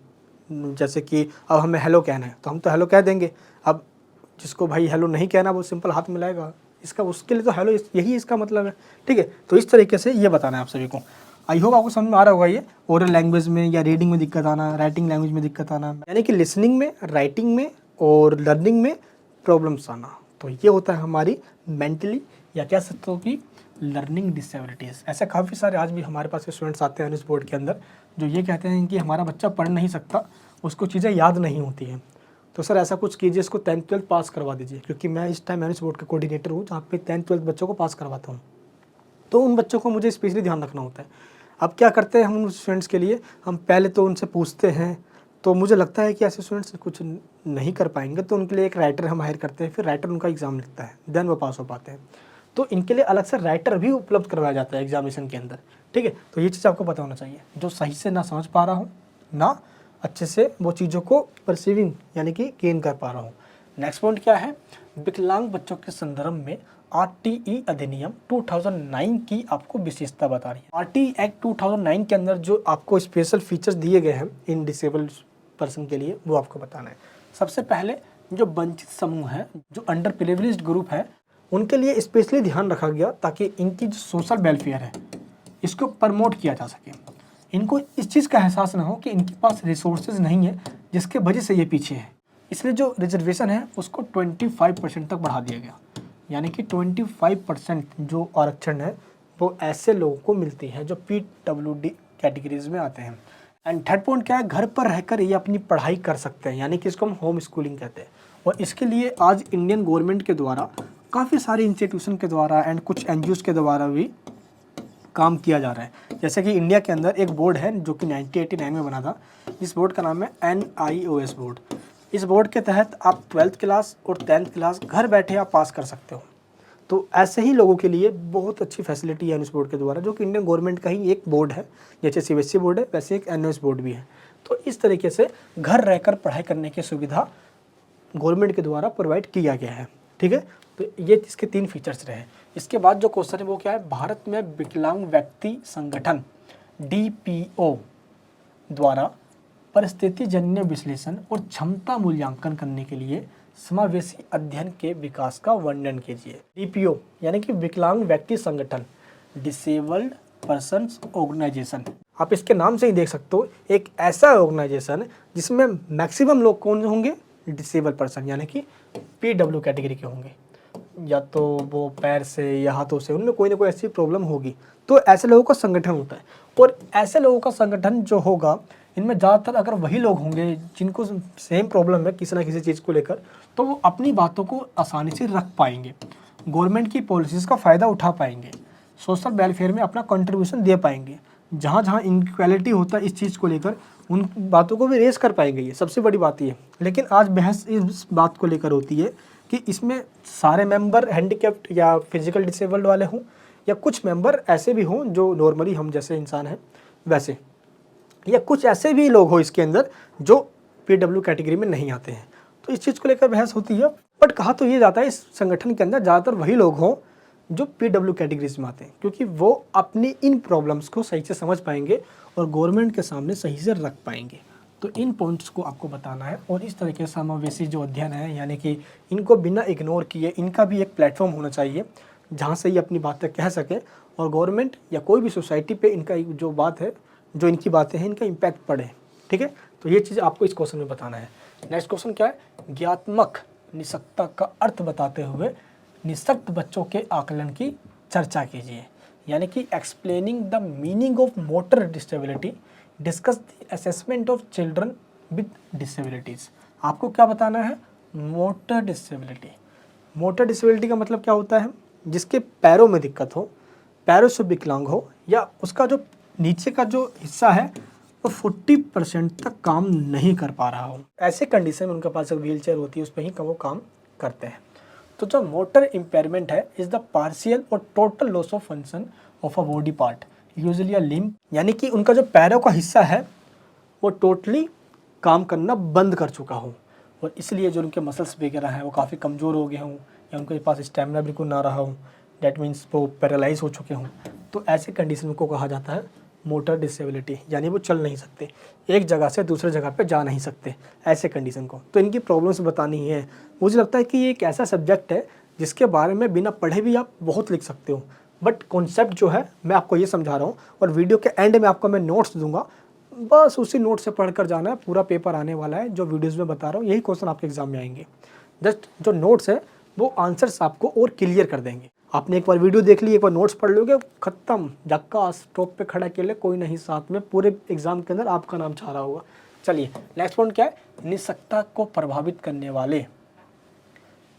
जैसे कि अब हमें हेलो कहना है तो हम तो हेलो कह देंगे। अब जिसको भाई हेलो नहीं कहना वो सिंपल हाथ मिलाएगा, इसका उसके लिए तो हेलो यही इसका मतलब है, ठीक है। तो इस तरीके से ये बताना है आप सभी को। आई होप आपको समझ में आ रहा होगा। ये ओरल लैंग्वेज में या रीडिंग में दिक्कत आना, राइटिंग लैंग्वेज में दिक्कत आना, यानी कि लिसनिंग में, राइटिंग में और लर्निंग में प्रॉब्लम्स आना, तो ये होता है हमारी मेंटली या कह सकते हो कि लर्निंग डिसेबिलिटीज़। ऐसे काफ़ी सारे आज भी हमारे पास स्टूडेंट्स आते हैं इस बोर्ड के अंदर जो ये कहते हैं कि हमारा बच्चा पढ़ नहीं सकता, उसको चीज़ें याद नहीं होती हैं। तो सर ऐसा कुछ कीजिए, इसको 10th 12th पास करवा दीजिए, क्योंकि मैं इस टाइम मैनेज बोर्ड का कोऑर्डिनेटर हूँ जहाँ पे 10th 12th बच्चों को पास करवाता हूँ। तो उन बच्चों को मुझे स्पेशली ध्यान रखना होता है। अब क्या करते हैं हम उन स्टूडेंट्स के लिए, हम पहले तो उनसे पूछते हैं, तो मुझे लगता है कि ऐसे स्टूडेंट्स कुछ नहीं कर पाएंगे तो उनके लिए एक राइटर हम हायर करते हैं, फिर राइटर उनका एग्ज़ाम लिखता है, देन वो पास हो पाते हैं। तो इनके लिए अलग से राइटर भी उपलब्ध करवाया जाता है एग्जामिनेशन के अंदर, ठीक है। तो ये चीज़ आपको पता होना चाहिए, जो सही से ना समझ पा रहा हूँ ना अच्छे से वो चीज़ों को परसीविंग यानी कि गेन कर पा रहा हूँ, नेक्स्ट पॉइंट क्या है, विकलांग बच्चों के संदर्भ में आरटीई अधिनियम 2009 की आपको विशेषता बता रही है। आरटीई एक्ट 2009 के अंदर जो आपको स्पेशल फीचर्स दिए गए हैं इन डिसेबल्ड पर्सन के लिए, वो आपको बताना है। सबसे पहले जो वंचित समूह है, जो अंडर प्रिविलेज्ड ग्रुप है, उनके लिए स्पेशली ध्यान रखा गया ताकि इनकी जो सोशल वेलफेयर है इसको प्रमोट किया जा सके। इनको इस चीज़ का एहसास ना हो कि इनके पास रिसोर्सेज नहीं है जिसके वजह से ये पीछे है, इसलिए जो रिजर्वेशन है उसको 25% तक बढ़ा दिया गया। यानी कि 25% जो आरक्षण है वो ऐसे लोगों को मिलती है जो PWD कैटेगरीज में आते हैं। एंड थर्ड पॉइंट क्या है, घर पर रहकर ये अपनी पढ़ाई कर सकते हैं, यानी कि इसको हम होम स्कूलिंग कहते हैं। और इसके लिए आज इंडियन गवर्नमेंट के द्वारा काफ़ी सारे इंस्टीट्यूशन के द्वारा एंड कुछ NGOs के द्वारा भी काम किया जा रहा है। जैसे कि इंडिया के अंदर एक बोर्ड है जो कि 1989 में बना था, जिस बोर्ड का नाम है NIOS बोर्ड। इस बोर्ड के तहत आप 12th क्लास और 10th क्लास घर बैठे आप पास कर सकते हो। तो ऐसे ही लोगों के लिए बहुत अच्छी फैसिलिटी है इस बोर्ड के द्वारा, जो कि इंडियन गवर्नमेंट का ही एक बोर्ड है। जैसे CBSE बोर्ड है वैसे एक NIOS बोर्ड भी है। तो इस तरीके से घर रहकर पढ़ाई करने की सुविधा गवर्नमेंट के द्वारा प्रोवाइड किया गया है। ठीक है, तो ये इसके 3 फीचर्स रहे। इसके बाद जो क्वेश्चन है वो क्या है, भारत में विकलांग व्यक्ति संगठन DPO द्वारा परिस्थिति जन्य विश्लेषण और क्षमता मूल्यांकन करने के लिए समावेशी अध्ययन के विकास का वर्णन कीजिए। DPO यानी कि विकलांग व्यक्ति संगठन, डिसेबल्ड पर्सन्स ऑर्गेनाइजेशन। आप इसके नाम से ही देख सकते हो, एक ऐसा ऑर्गेनाइजेशन जिसमें मैक्सिमम लोग कौन होंगे, डिसेबल पर्सन, यानी कि PW कैटेगरी के होंगे, या तो वो पैर से या हाथों से, उनमें कोई ना कोई ऐसी प्रॉब्लम होगी। तो ऐसे लोगों का संगठन होता है। और ऐसे लोगों का संगठन जो होगा, इनमें ज़्यादातर अगर वही लोग होंगे जिनको सेम प्रॉब्लम है किसी ना किसी चीज़ को लेकर, तो वो अपनी बातों को आसानी से रख पाएंगे, गवर्नमेंट की पॉलिसीज़ का फ़ायदा उठा पाएंगे, सोशल वेलफेयर में अपना कंट्रीब्यूशन दे पाएंगे। जहाँ जहाँ इनक्वालिटी होता है इस चीज़ को लेकर, उन बातों को भी रेस कर पाएंगे। ये सबसे बड़ी बात ये। लेकिन आज बहस इस बात को लेकर होती है कि इसमें सारे मेंबर हैंडीकैप्ड या फिजिकल डिसेबल्ड वाले हों, या कुछ मेंबर ऐसे भी हों जो नॉर्मली हम जैसे इंसान हैं वैसे, या कुछ ऐसे भी लोग हो इसके अंदर जो PW कैटेगरी में नहीं आते हैं। तो इस चीज़ को लेकर बहस होती है। बट कहा तो ये जाता है इस संगठन के अंदर ज़्यादातर वही लोग हों जो PW कैटेगरीज में आते हैं, क्योंकि वो अपनी इन प्रॉब्लम्स को सही से समझ पाएंगे और गवर्नमेंट के सामने सही से रख पाएंगे। तो इन पॉइंट्स को आपको बताना है। और इस तरीके से समावेशी जो अध्ययन है, यानी कि इनको बिना इग्नोर किए इनका भी एक प्लेटफॉर्म होना चाहिए जहाँ से ये अपनी बातें कह सकें और गवर्नमेंट या कोई भी सोसाइटी पे इनका जो बात है, जो इनकी बातें हैं, इनका इम्पैक्ट पड़े। ठीक है, तो ये चीज़ आपको इस क्वेश्चन में बताना है। नेक्स्ट क्वेश्चन क्या है, ज्ञात्मक निशक्तता का अर्थ बताते हुए निशक्त बच्चों के आकलन की चर्चा कीजिए। यानी कि explaining the meaning of motor disability, discuss the assessment of children with disabilities. आपको क्या बताना है, मोटर डिसेबिलिटी। मोटर डिसेबिलिटी का मतलब क्या होता है, जिसके पैरों में दिक्कत हो, पैरों से विकलांग हो, या उसका जो नीचे का जो हिस्सा है वो 40% तक काम नहीं कर पा रहा हो। ऐसे कंडीशन में उनके पास एक व्हील चेयर होती है, उस पर ही वो काम करते हैं। तो जो मोटर इम्पेयरमेंट है इज़ द पार्शियल और total loss of function of a body part, usually a limb. यानी कि उनका जो पैरों का हिस्सा है वो टोटली काम करना बंद कर चुका हो, और इसलिए जो उनके मसल्स वगैरह हैं वो काफ़ी कमज़ोर हो गए हों, या उनके पास स्टेमिना बिल्कुल ना रहा हो, डैट मीन्स वो पैरालाइज हो चुके हों। तो ऐसे कंडीशन को कहा जाता है मोटर डिसेबिलिटी, यानी वो चल नहीं सकते, एक जगह से दूसरे जगह पे जा नहीं सकते, ऐसे कंडीशन को। तो इनकी प्रॉब्लम्स बतानी है। मुझे लगता है कि ये एक ऐसा सब्जेक्ट है जिसके बारे में बिना पढ़े भी आप बहुत लिख सकते हो, बट कॉन्सेप्ट जो है मैं आपको ये समझा रहा हूँ, और वीडियो के एंड में आपको मैं नोट्स दूंगा, बस उसी नोट से पढ़ कर जाना है। पूरा पेपर आने वाला है, जो वीडियोज़ में बता रहा हूँ यही क्वेश्चन आपके एग्जाम में आएंगे। जस्ट जो नोट्स है वो आंसर्स आपको और क्लियर कर देंगे। आपने एक बार वीडियो देख ली, एक बार नोट्स पढ़ लोगे, खत्म, जक्का स्टॉप पे खड़ा के लिए कोई नहीं साथ में, पूरे एग्जाम के अंदर आपका नाम छा रहा होगा। चलिए नेक्स्ट पॉइंट क्या है, निशक्तता को प्रभावित करने वाले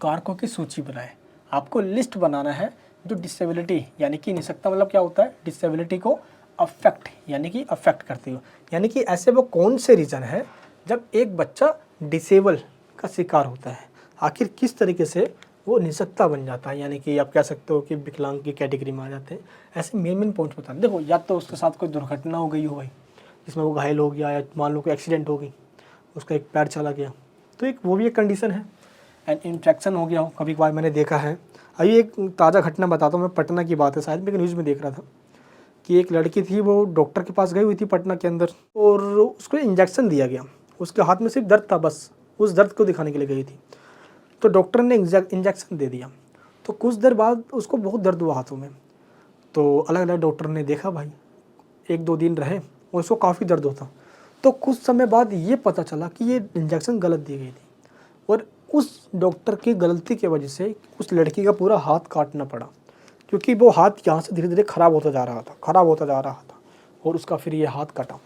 कारकों की सूची बनाएं। आपको लिस्ट बनाना है जो डिसेबिलिटी, यानी कि निशक्तता मतलब क्या होता है, डिसेबिलिटी को अफेक्ट, यानी कि अफेक्ट करती हो। यानी कि ऐसे वो कौन से रीज़न है जब एक बच्चा डिसेबल का शिकार होता है, आखिर किस तरीके से वो निशक्तता बन जाता है, यानी कि आप कह सकते हो कि विकलांग की कैटेगरी में आ जाते हैं। ऐसे मेन पॉइंट्स बताना। देखो, या तो उसके साथ कोई दुर्घटना हो गई हो भाई, जिसमें वो घायल हो गया, या मान लो कोई एक्सीडेंट हो गई, उसका एक पैर चला गया, तो एक वो भी एक कंडीशन है। एंड इन्फेक्शन हो गया हो। कभी कभार मैंने देखा है, अभी एक ताज़ा घटना बताता हूँ मैं, पटना की बात है, शायद मैं न्यूज़ में देख रहा था कि एक लड़की थी, वो डॉक्टर के पास गई हुई थी पटना के अंदर, और उसको इंजेक्शन दिया गया। उसके हाथ में सिर्फ दर्द था, बस उस दर्द को दिखाने के लिए गई थी, तो डॉक्टर ने इंजेक्शन दे दिया। तो कुछ देर बाद उसको बहुत दर्द हुआ हाथों में, तो अलग अलग डॉक्टर ने देखा भाई, 1-2 दिन रहे और उसको काफ़ी दर्द होता। तो कुछ समय बाद ये पता चला कि ये इंजेक्शन गलत दी गई थी, और उस डॉक्टर की गलती की वजह से उस लड़की का पूरा हाथ काटना पड़ा, क्योंकि वो हाथ यहाँ से धीरे धीरे ख़राब होता जा रहा था, और उसका फिर ये हाथ कटा।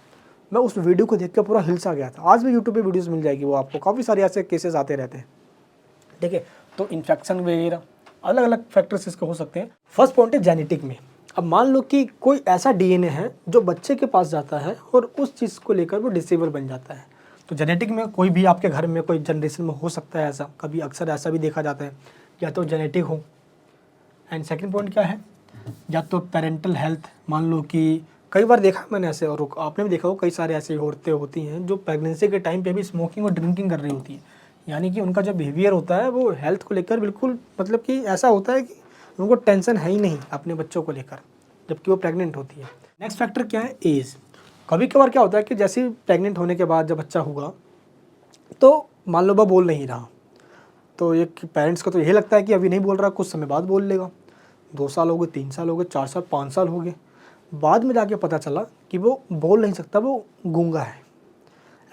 मैं उस वीडियो को देख कर पूरा हिलसा गया था। आज भी यूट्यूब पे वीडियोस मिल जाएगी, वो आपको काफ़ी सारे ऐसे केसेस आते रहते हैं, ठीक है। तो इन्फेक्शन वगैरह अलग अलग फैक्टर्स इसके हो सकते हैं। फर्स्ट पॉइंट है जेनेटिक में। अब मान लो कि कोई ऐसा डीएनए है जो बच्चे के पास जाता है और उस चीज़ को लेकर वो डिसेबल बन जाता है। तो जेनेटिक में कोई भी आपके घर में कोई जनरेशन में हो सकता है ऐसा, कभी अक्सर ऐसा भी देखा जाता है, या तो जेनेटिक हो। एंड सेकंड पॉइंट क्या है, या तो पेरेंटल हेल्थ। मान लो कि कई बार देखा मैंने ऐसे, और आपने भी देखा हो, कई सारे ऐसे औरतें होती हैं जो प्रेगनेंसी के टाइम पे भी स्मोकिंग और ड्रिंकिंग कर रही होती है, यानी कि उनका जो बिहेवियर होता है वो हेल्थ को लेकर बिल्कुल, मतलब कि ऐसा होता है कि उनको टेंशन है ही नहीं अपने बच्चों को लेकर, जबकि वो प्रेग्नेंट होती है। नेक्स्ट फैक्टर क्या है, एज। कभी कभार क्या होता है कि जैसे प्रेग्नेंट होने के बाद जब बच्चा हुआ, तो मान लो वह बोल नहीं रहा, तो एक पेरेंट्स को तो यही लगता है कि अभी नहीं बोल रहा, कुछ समय बाद बोल लेगा। 2 साल हो गए, 3 साल हो गए, 4 साल, 5 साल हो गए, बाद में जाके पता चला कि वो बोल नहीं सकता, वो गूंगा है।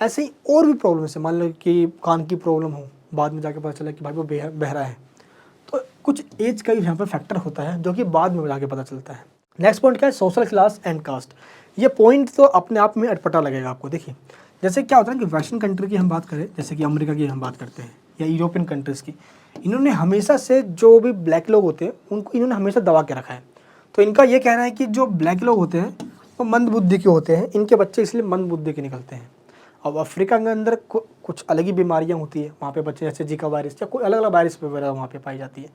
ऐसे ही और भी प्रॉब्लम्स है, मान लो कि कान की प्रॉब्लम हो, बाद में जाके पता चला कि भाई वो बहरा है। तो कुछ एज का यहाँ पर फैक्टर होता है जो कि बाद में जाके पता चलता है। नेक्स्ट पॉइंट क्या है, सोशल क्लास एंड कास्ट। ये पॉइंट तो अपने आप में अटपटा लगेगा आपको। देखिए, जैसे क्या होता है कि वेस्टर्न कंट्री की हम बात करें, जैसे कि अमेरिका की हम बात करते हैं, या यूरोपियन कंट्रीज़ की, इन्होंने हमेशा से जो भी ब्लैक लोग होते हैं उनको इन्होंने हमेशा दबा के रखा है। तो इनका ये कहना है कि जो ब्लैक लोग होते हैं वो मंद बुद्धि के होते हैं, इनके बच्चे इसलिए मंद बुद्धि के निकलते हैं। अब अफ्रीका के अंदर कुछ अलग ही बीमारियाँ होती है, वहाँ पे बच्चे जैसे जीका वायरस या कोई अलग अलग वायरस वगैरह वहाँ पे पाई जाती है,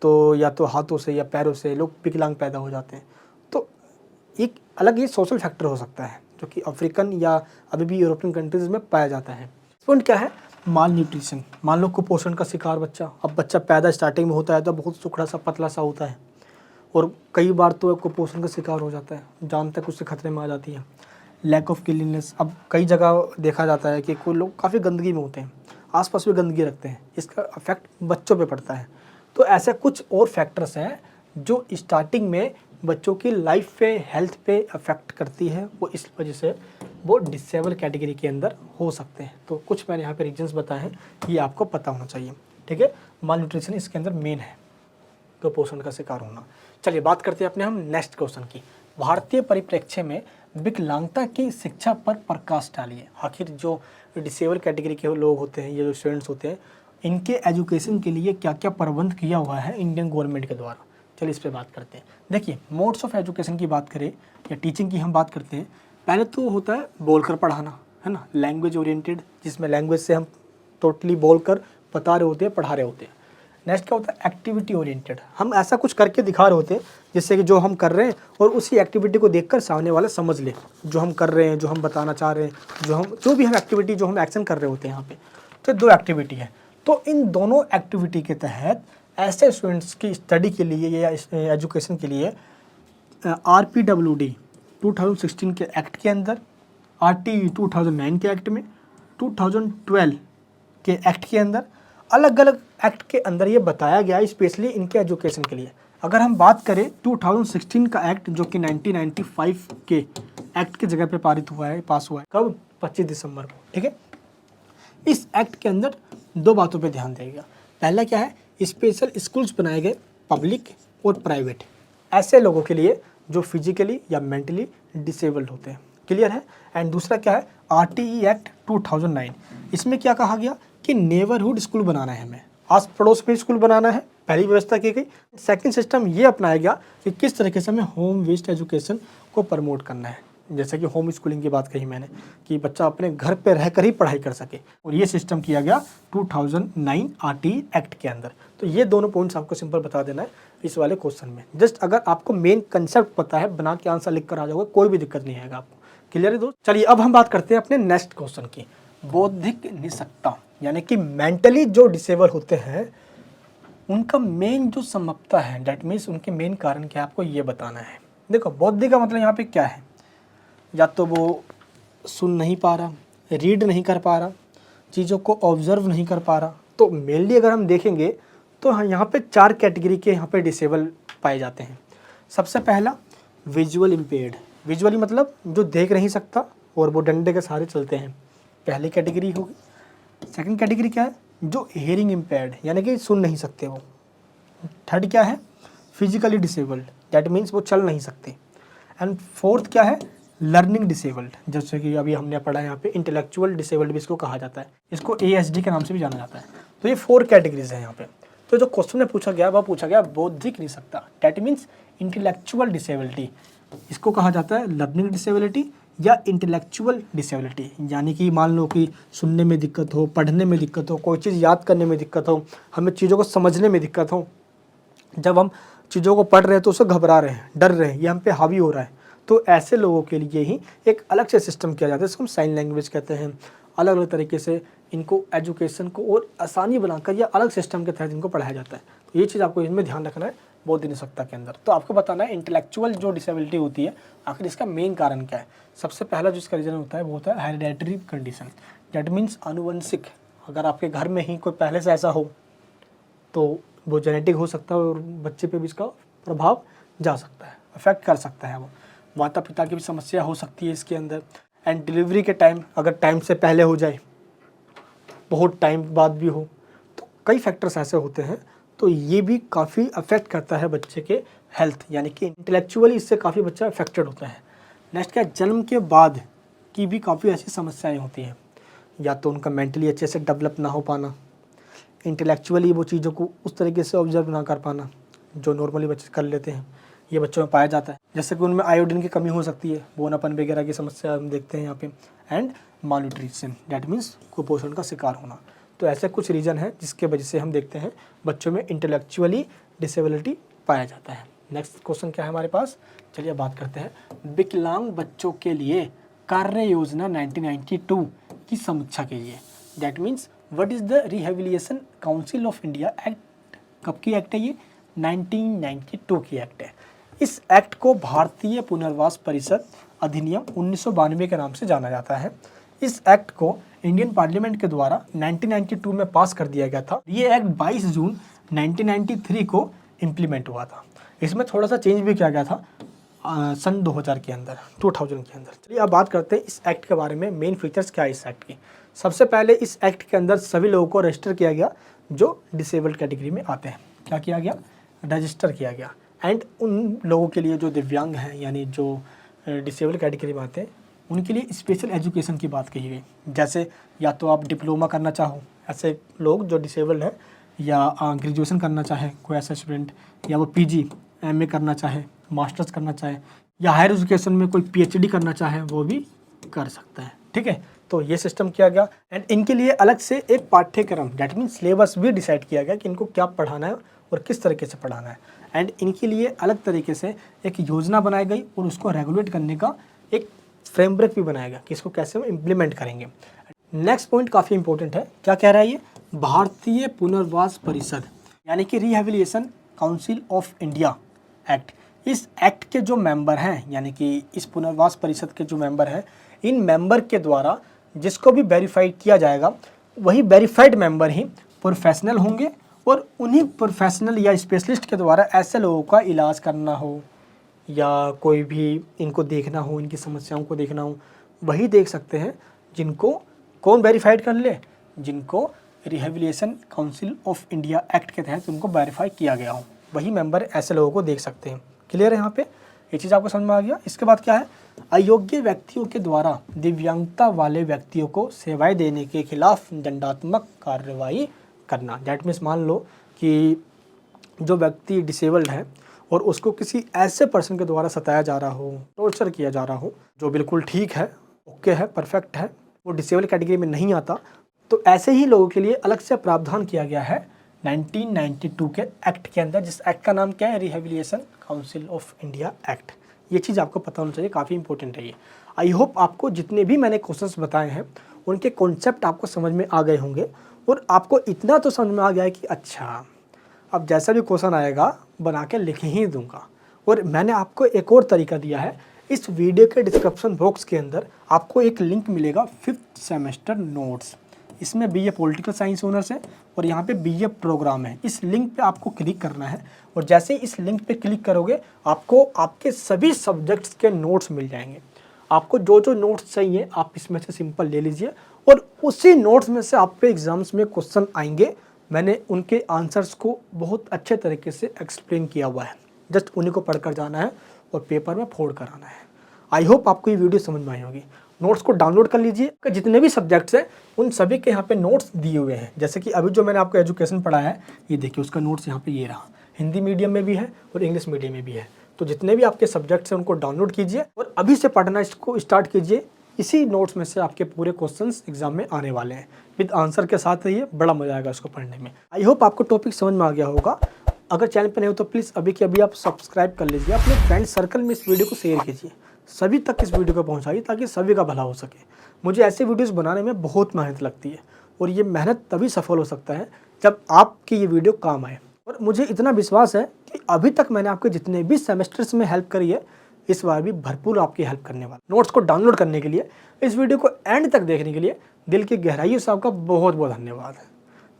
तो या तो हाथों से या पैरों से लोग विकलांग पैदा हो जाते हैं। तो एक अलग ये सोशल फैक्टर हो सकता है जो कि अफ्रीकन या अभी भी यूरोपियन कंट्रीज़ में पाया जाता है। पॉइंट क्या है, माल न्यूट्रिशन। मान लो कुपोषण का शिकार बच्चा, अब बच्चा पैदा स्टार्टिंग में होता है तो बहुत सुखड़ा सा पतला सा होता है, और कई बार तो कुपोषण का शिकार हो जाता है, जान तक उससे खतरे में आ जाती है। लैक ऑफ क्लीनलीनेस, अब कई जगह देखा जाता है कि कोई लोग काफ़ी गंदगी में होते हैं, आसपास भी गंदगी रखते हैं, इसका इफेक्ट बच्चों पे पड़ता है। तो ऐसे कुछ और फैक्टर्स हैं जो स्टार्टिंग में बच्चों की लाइफ पे, हेल्थ पे अफेक्ट करती है, वो इस वजह से वो डिसेबल कैटेगरी के अंदर हो सकते हैं। तो कुछ मैंने यहाँ पे रीजंस बताए हैं, ये आपको पता होना चाहिए, ठीक है। माल न्यूट्रिशन इसके अंदर मेन है, कुपोषण का शिकार होना। चलिए बात करते हैं अपने हम नेक्स्ट क्वेश्चन की। भारतीय परिप्रेक्ष्य में विकलांगता की शिक्षा पर प्रकाश डालिए। आखिर जो डिसेबल कैटेगरी के लोग होते हैं, ये जो स्टूडेंट्स होते हैं, इनके एजुकेशन के लिए क्या क्या प्रबंध किया हुआ है इंडियन गवर्नमेंट के द्वारा। चलिए इस पर बात करते हैं। देखिए, मोड्स ऑफ एजुकेशन की बात करें या टीचिंग की हम बात करते हैं, पहले तो होता है बोलकर पढ़ाना, है ना, लैंग्वेज ओरिएंटेड, जिसमें लैंग्वेज से हम टोटली बोलकर बता रहे होते हैं, पढ़ा रहे होते हैं। नेक्स्ट क्या होता है, एक्टिविटी ओरिएंटेड, हम ऐसा कुछ करके दिखा रहे होते हैं जिससे कि जो हम कर रहे हैं और उसी एक्टिविटी को देखकर सामने वाला समझ ले जो हम कर रहे हैं, जो हम बताना चाह रहे हैं, जो भी हम एक्टिविटी, जो हम एक्शन कर रहे होते हैं यहाँ पे। तो 2 एक्टिविटी है। तो इन दोनों एक्टिविटी के तहत ऐसे स्टूडेंट्स की स्टडी के लिए या एजुकेशन के लिए RPWD 2016 के एक्ट के अंदर, RTE 2009 के एक्ट में, 2012 के एक्ट के अंदर, अलग अलग एक्ट के अंदर ये बताया गया है स्पेशली इनके एजुकेशन के लिए। अगर हम बात करें 2016 का एक्ट, जो कि 1995 के एक्ट की जगह पे पारित हुआ है, पास हुआ है, कब, 25 दिसंबर को, ठीक है। इस एक्ट के अंदर 2 बातों पे ध्यान देगा। पहला क्या है, स्पेशल स्कूल्स बनाए गए पब्लिक और प्राइवेट, ऐसे लोगों के लिए जो फिजिकली या मेंटली डिसेबल्ड होते हैं, क्लियर है। एंड दूसरा क्या है, RTE एक्ट 2009, इसमें क्या कहा गया कि नेबरहुड स्कूल बनाना है, हमें आस पड़ोस में स्कूल बनाना है, पहली व्यवस्था की गई। सेकंड सिस्टम ये अपनाया गया कि किस तरीके से हमें होम बेस्ड एजुकेशन को प्रमोट करना है, जैसे कि होम स्कूलिंग की बात कही मैंने, कि बच्चा अपने घर पे रहकर ही पढ़ाई कर सके, और ये सिस्टम किया गया 2009 RTE एक्ट के अंदर। तो ये दोनों पॉइंट्स आपको सिंपल बता देना है इस वाले क्वेश्चन में। जस्ट अगर आपको मेन कंसेप्ट पता है, बना के आंसर लिख कर आ जाओगे, कोई भी दिक्कत नहीं आएगा आपको, क्लियर है दोस्त। चलिए अब हम बात करते हैं अपने नेक्स्ट क्वेश्चन की। बौद्धिक निसक्ता यानी कि मेंटली जो डिसेबल होते हैं उनका मेन जो समस्या है, डेट मीन्स उनके मेन कारण क्या है, आपको ये बताना है। देखो बौद्धिक का मतलब यहाँ पे क्या है, या तो वो सुन नहीं पा रहा, रीड नहीं कर पा रहा, चीज़ों को ऑब्जर्व नहीं कर पा रहा। तो मेनली अगर हम देखेंगे तो यहाँ पे 4 कैटेगरी के यहाँ पे डिसेबल पाए जाते हैं। सबसे पहला विजुअल इम्पेयर्ड, विजुअली मतलब जो देख नहीं सकता और वो डंडे के सहारे चलते हैं, पहली कैटेगरी होगी। सेकंड कैटेगरी क्या है, जो हियरिंग इम्पेयर्ड यानी कि सुन नहीं सकते वो। थर्ड क्या है, फिजिकली डिसेबल्ड, दैट मीन्स वो चल नहीं सकते। एंड फोर्थ क्या है, लर्निंग डिसेबल्ड, जैसे कि अभी हमने पढ़ा यहाँ पे इंटेलेक्चुअल डिसेबल्ड भी इसको कहा जाता है, इसको ASD के नाम से भी जाना जाता है। तो ये 4 कैटेगरीज हैं यहाँ पे। तो जो क्वेश्चन में पूछा गया वह पूछा गया बौद्धिक निसक्ता, दैट मीन्स इंटेलेक्चुअल डिसेबिलिटी, इसको कहा जाता है लर्निंग डिसेबिलिटी या इंटेलेक्चुअल डिसेबिलिटी। यानी कि मान लो कि सुनने में दिक्कत हो, पढ़ने में दिक्कत हो, कोई चीज़ याद करने में दिक्कत हो, हमें चीज़ों को समझने में दिक्कत हो, जब हम चीज़ों को पढ़ रहे हैं तो उससे घबरा रहे हैं, डर रहे हैं, ये हम पे हावी हो रहा है, तो ऐसे लोगों के लिए ही एक अलग से सिस्टम किया जाता है, इसको हम साइन लैंग्वेज कहते हैं। अलग अलग तरीके से इनको एजुकेशन को और आसानी बनाकर या अलग सिस्टम के तहत इनको पढ़ाया जाता है। तो ये चीज़ आपको इसमें ध्यान रखना है बौद्धिक निसक्ता के अंदर। तो आपको बताना है इंटेलेक्चुअल जो डिसेबिलिटी होती है आखिर इसका मेन कारण क्या है। सबसे पहला जो इसका रीज़न होता है वो होता है हेरिडेटरी कंडीशन, दैट मीन्स आनुवंशिक। अगर आपके घर में ही कोई पहले से ऐसा हो तो वो जेनेटिक हो सकता है और बच्चे पे भी इसका प्रभाव जा सकता है, अफेक्ट कर सकता है। वो माता पिता की भी समस्या हो सकती है इसके अंदर। एंड डिलीवरी के टाइम अगर टाइम से पहले हो जाए, बहुत टाइम बाद भी हो, तो कई फैक्टर्स ऐसे होते हैं, तो ये भी काफ़ी अफेक्ट करता है बच्चे के हेल्थ, यानी कि इंटेलेक्चुअली इससे काफ़ी बच्चा अफेक्टेड होता है। नेक्स्ट क्या, जन्म के बाद की भी काफ़ी ऐसी समस्याएं होती हैं, या तो उनका मेंटली अच्छे से डेवलप ना हो पाना, इंटेलेक्चुअली वो चीज़ों को उस तरीके से ऑब्जर्व ना कर पाना जो नॉर्मली बच्चे कर लेते हैं, ये बच्चों में पाया जाता है। जैसे कि उनमें आयोडीन की कमी हो सकती है, बोनापन वगैरह की समस्या हम देखते हैं यहाँ पे। एंड मालन्यूट्रिशन, दैट मीन्स कुपोषण का शिकार होना। तो ऐसे कुछ रीज़न है जिसके वजह से हम देखते हैं बच्चों में इंटेलेक्चुअली डिसेबिलिटी पाया जाता है। नेक्स्ट क्वेश्चन क्या है हमारे पास, चलिए बात करते हैं विकलांग बच्चों के लिए कार्य योजना 1992 की समीक्षा के लिए। That means what is the rehabilitation council of India act, कब की एक्ट है ये, 1992 की एक्ट है। इस एक्ट को भारतीय पुनर्वास परिषद अधिनियम 1992 के नाम से जाना जाता है। इस एक्ट को इंडियन पार्लियामेंट के द्वारा 1992 में पास कर दिया गया था। ये एक्ट 22 जून 1993 को इम्प्लीमेंट हुआ था। इसमें थोड़ा सा चेंज भी किया गया था सन 2000 के अंदर, 2000 के अंदर। चलिए अब बात करते हैं इस एक्ट के बारे में, मेन फीचर्स क्या है इस एक्ट की। सबसे पहले इस एक्ट के अंदर सभी लोगों को रजिस्टर किया गया जो डिसेबल्ड कैटेगरी में आते हैं। क्या किया गया, रजिस्टर किया गया। एंड उन लोगों के लिए जो दिव्यांग हैं, यानी जो डिसेबल्ड कैटेगरी में आते हैं, उनके लिए स्पेशल एजुकेशन की बात कही गई। जैसे या तो आप डिप्लोमा करना चाहो, ऐसे लोग जो डिसेबल्ड हैं, या ग्रेजुएशन करना चाहे कोई ऐसा स्टूडेंट, या वो PG MA करना चाहे, मास्टर्स करना चाहे, या हायर एजुकेशन में कोई PhD करना चाहे वो भी कर सकता है। ठीक है, तो ये सिस्टम किया गया। एंड इनके लिए अलग से एक पाठ्यक्रम, दैट मीन्स सिलेबस भी डिसाइड किया गया कि इनको क्या पढ़ाना है और किस तरीके से पढ़ाना है। एंड इनके लिए अलग तरीके से एक योजना बनाई गई और उसको रेगुलेट करने का एक फ्रेमवर्क भी बनाया गया कि इसको कैसे हम इम्प्लीमेंट करेंगे। नेक्स्ट पॉइंट काफ़ी इंपॉर्टेंट है, क्या कह रहा है ये, भारतीय पुनर्वास परिषद यानी कि rehabilitation council of India act. इस एक्ट के जो मेंबर हैं, यानी कि इस पुनर्वास परिषद के जो मेंबर हैं, इन मेंबर के द्वारा जिसको भी वेरीफाई किया जाएगा वही वेरीफाइड मेंबर ही प्रोफेशनल होंगे, और उन्हीं प्रोफेशनल या स्पेशलिस्ट के द्वारा ऐसे लोगों का इलाज करना हो या कोई भी इनको देखना हो, इनकी समस्याओं को देखना हो, वही देख सकते हैं जिनको कौन वेरीफाइड कर ले, जिनको rehabilitation council of India act के तहत उनको वेरीफाई किया गया हो, वही मेंबर ऐसे लोगों को देख सकते हैं। क्लियर है यहाँ पे, ये चीज़ आपको समझ में आ गया। इसके बाद क्या है, अयोग्य व्यक्तियों के द्वारा दिव्यांगता वाले व्यक्तियों को सेवाएं देने के खिलाफ दंडात्मक कार्रवाई करना। दैट मीन्स मान लो कि जो व्यक्ति डिसेबल्ड है और उसको किसी ऐसे पर्सन के द्वारा सताया जा रहा हो, टॉर्चर किया जा रहा हो, जो बिल्कुल ठीक है, ओके है, परफेक्ट है, वो डिसेबल्ड कैटेगरी में नहीं आता, तो ऐसे ही लोगों के लिए अलग से प्रावधान किया गया है 1992 के एक्ट के अंदर, जिस एक्ट का नाम क्या है, rehabilitation council of India act. ये चीज़ आपको पता होना चाहिए, काफ़ी इंपॉर्टेंट है ये। आई होप आपको जितने भी मैंने क्वेश्चंस बताए हैं उनके कॉन्सेप्ट आपको समझ में आ गए होंगे और आपको इतना तो समझ में आ गया है कि अच्छा अब जैसा भी क्वेश्चन आएगा बना के लिख ही दूंगा। और मैंने आपको एक और तरीका दिया है, इस वीडियो के डिस्क्रिप्शन बॉक्स के अंदर आपको एक लिंक मिलेगा 5th सेमेस्टर नोट्स। इसमें बीए पॉलिटिकल साइंस ऑनर्स है और यहाँ पे बीए प्रोग्राम है। इस लिंक पे आपको क्लिक करना है और जैसे ही इस लिंक पे क्लिक करोगे आपको आपके सभी सब्जेक्ट्स के नोट्स मिल जाएंगे। आपको जो जो नोट्स चाहिए आप इसमें से सिंपल ले लीजिए और उसी नोट्स में से आप पे एग्जाम्स में क्वेश्चन आएंगे। मैंने उनके आंसर्स को बहुत अच्छे तरीके से एक्सप्लेन किया हुआ है, जस्ट उन्हीं को पढ़कर जाना है और पेपर में फोड़ कर आना है। आई होप आपको ये वीडियो समझ में आई होगी। नोट्स को डाउनलोड कर लीजिए। जितने भी सब्जेक्ट्स हैं उन सभी के यहाँ पे नोट्स दिए हुए हैं। जैसे कि अभी जो मैंने आपको एजुकेशन पढ़ा है ये देखिए, उसका नोट्स यहाँ पे ये रहा। हिंदी मीडियम में भी है और इंग्लिश मीडियम में भी है। तो जितने भी आपके सब्जेक्ट्स हैं उनको डाउनलोड कीजिए और अभी से पढ़ना इसको स्टार्ट कीजिए। इसी नोट्स में से आपके पूरे क्वेश्चंस एग्जाम में आने वाले हैं, विद आंसर के साथ रहिए, बड़ा मजा आएगा इसको पढ़ने में। आई होप आपको टॉपिक समझ में आ गया होगा। अगर चैनल पर नहीं हो तो प्लीज़ अभी के अभी आप सब्सक्राइब कर लीजिए। अपने फ्रेंड सर्कल में इस वीडियो को शेयर कीजिए, सभी तक इस वीडियो को पहुंचाइए ताकि सभी का भला हो सके। मुझे ऐसे वीडियोस बनाने में बहुत मेहनत लगती है और ये मेहनत तभी सफल हो सकता है जब आपकी ये वीडियो काम आए। और मुझे इतना विश्वास है कि अभी तक मैंने आपके जितने भी सेमेस्टर्स में हेल्प करी है इस बार भी भरपूर आपकी हेल्प करने वाला। नोट्स को डाउनलोड करने के लिए, इस वीडियो को एंड तक देखने के लिए दिल की गहराइयों से आपका बहुत बहुत धन्यवाद।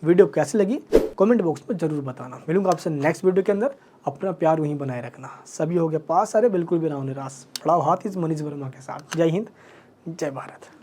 वीडियो कैसी लगी कमेंट बॉक्स में जरूर बताना। मिलूंगा आपसे नेक्स्ट वीडियो के अंदर। अपना प्यार वहीं बनाए रखना। सभी हो गया पास, अरे बिल्कुल भी ना हो निराश। पढ़ाओ हाथ इस मनीष वर्मा के साथ। जय हिंद, जय भारत।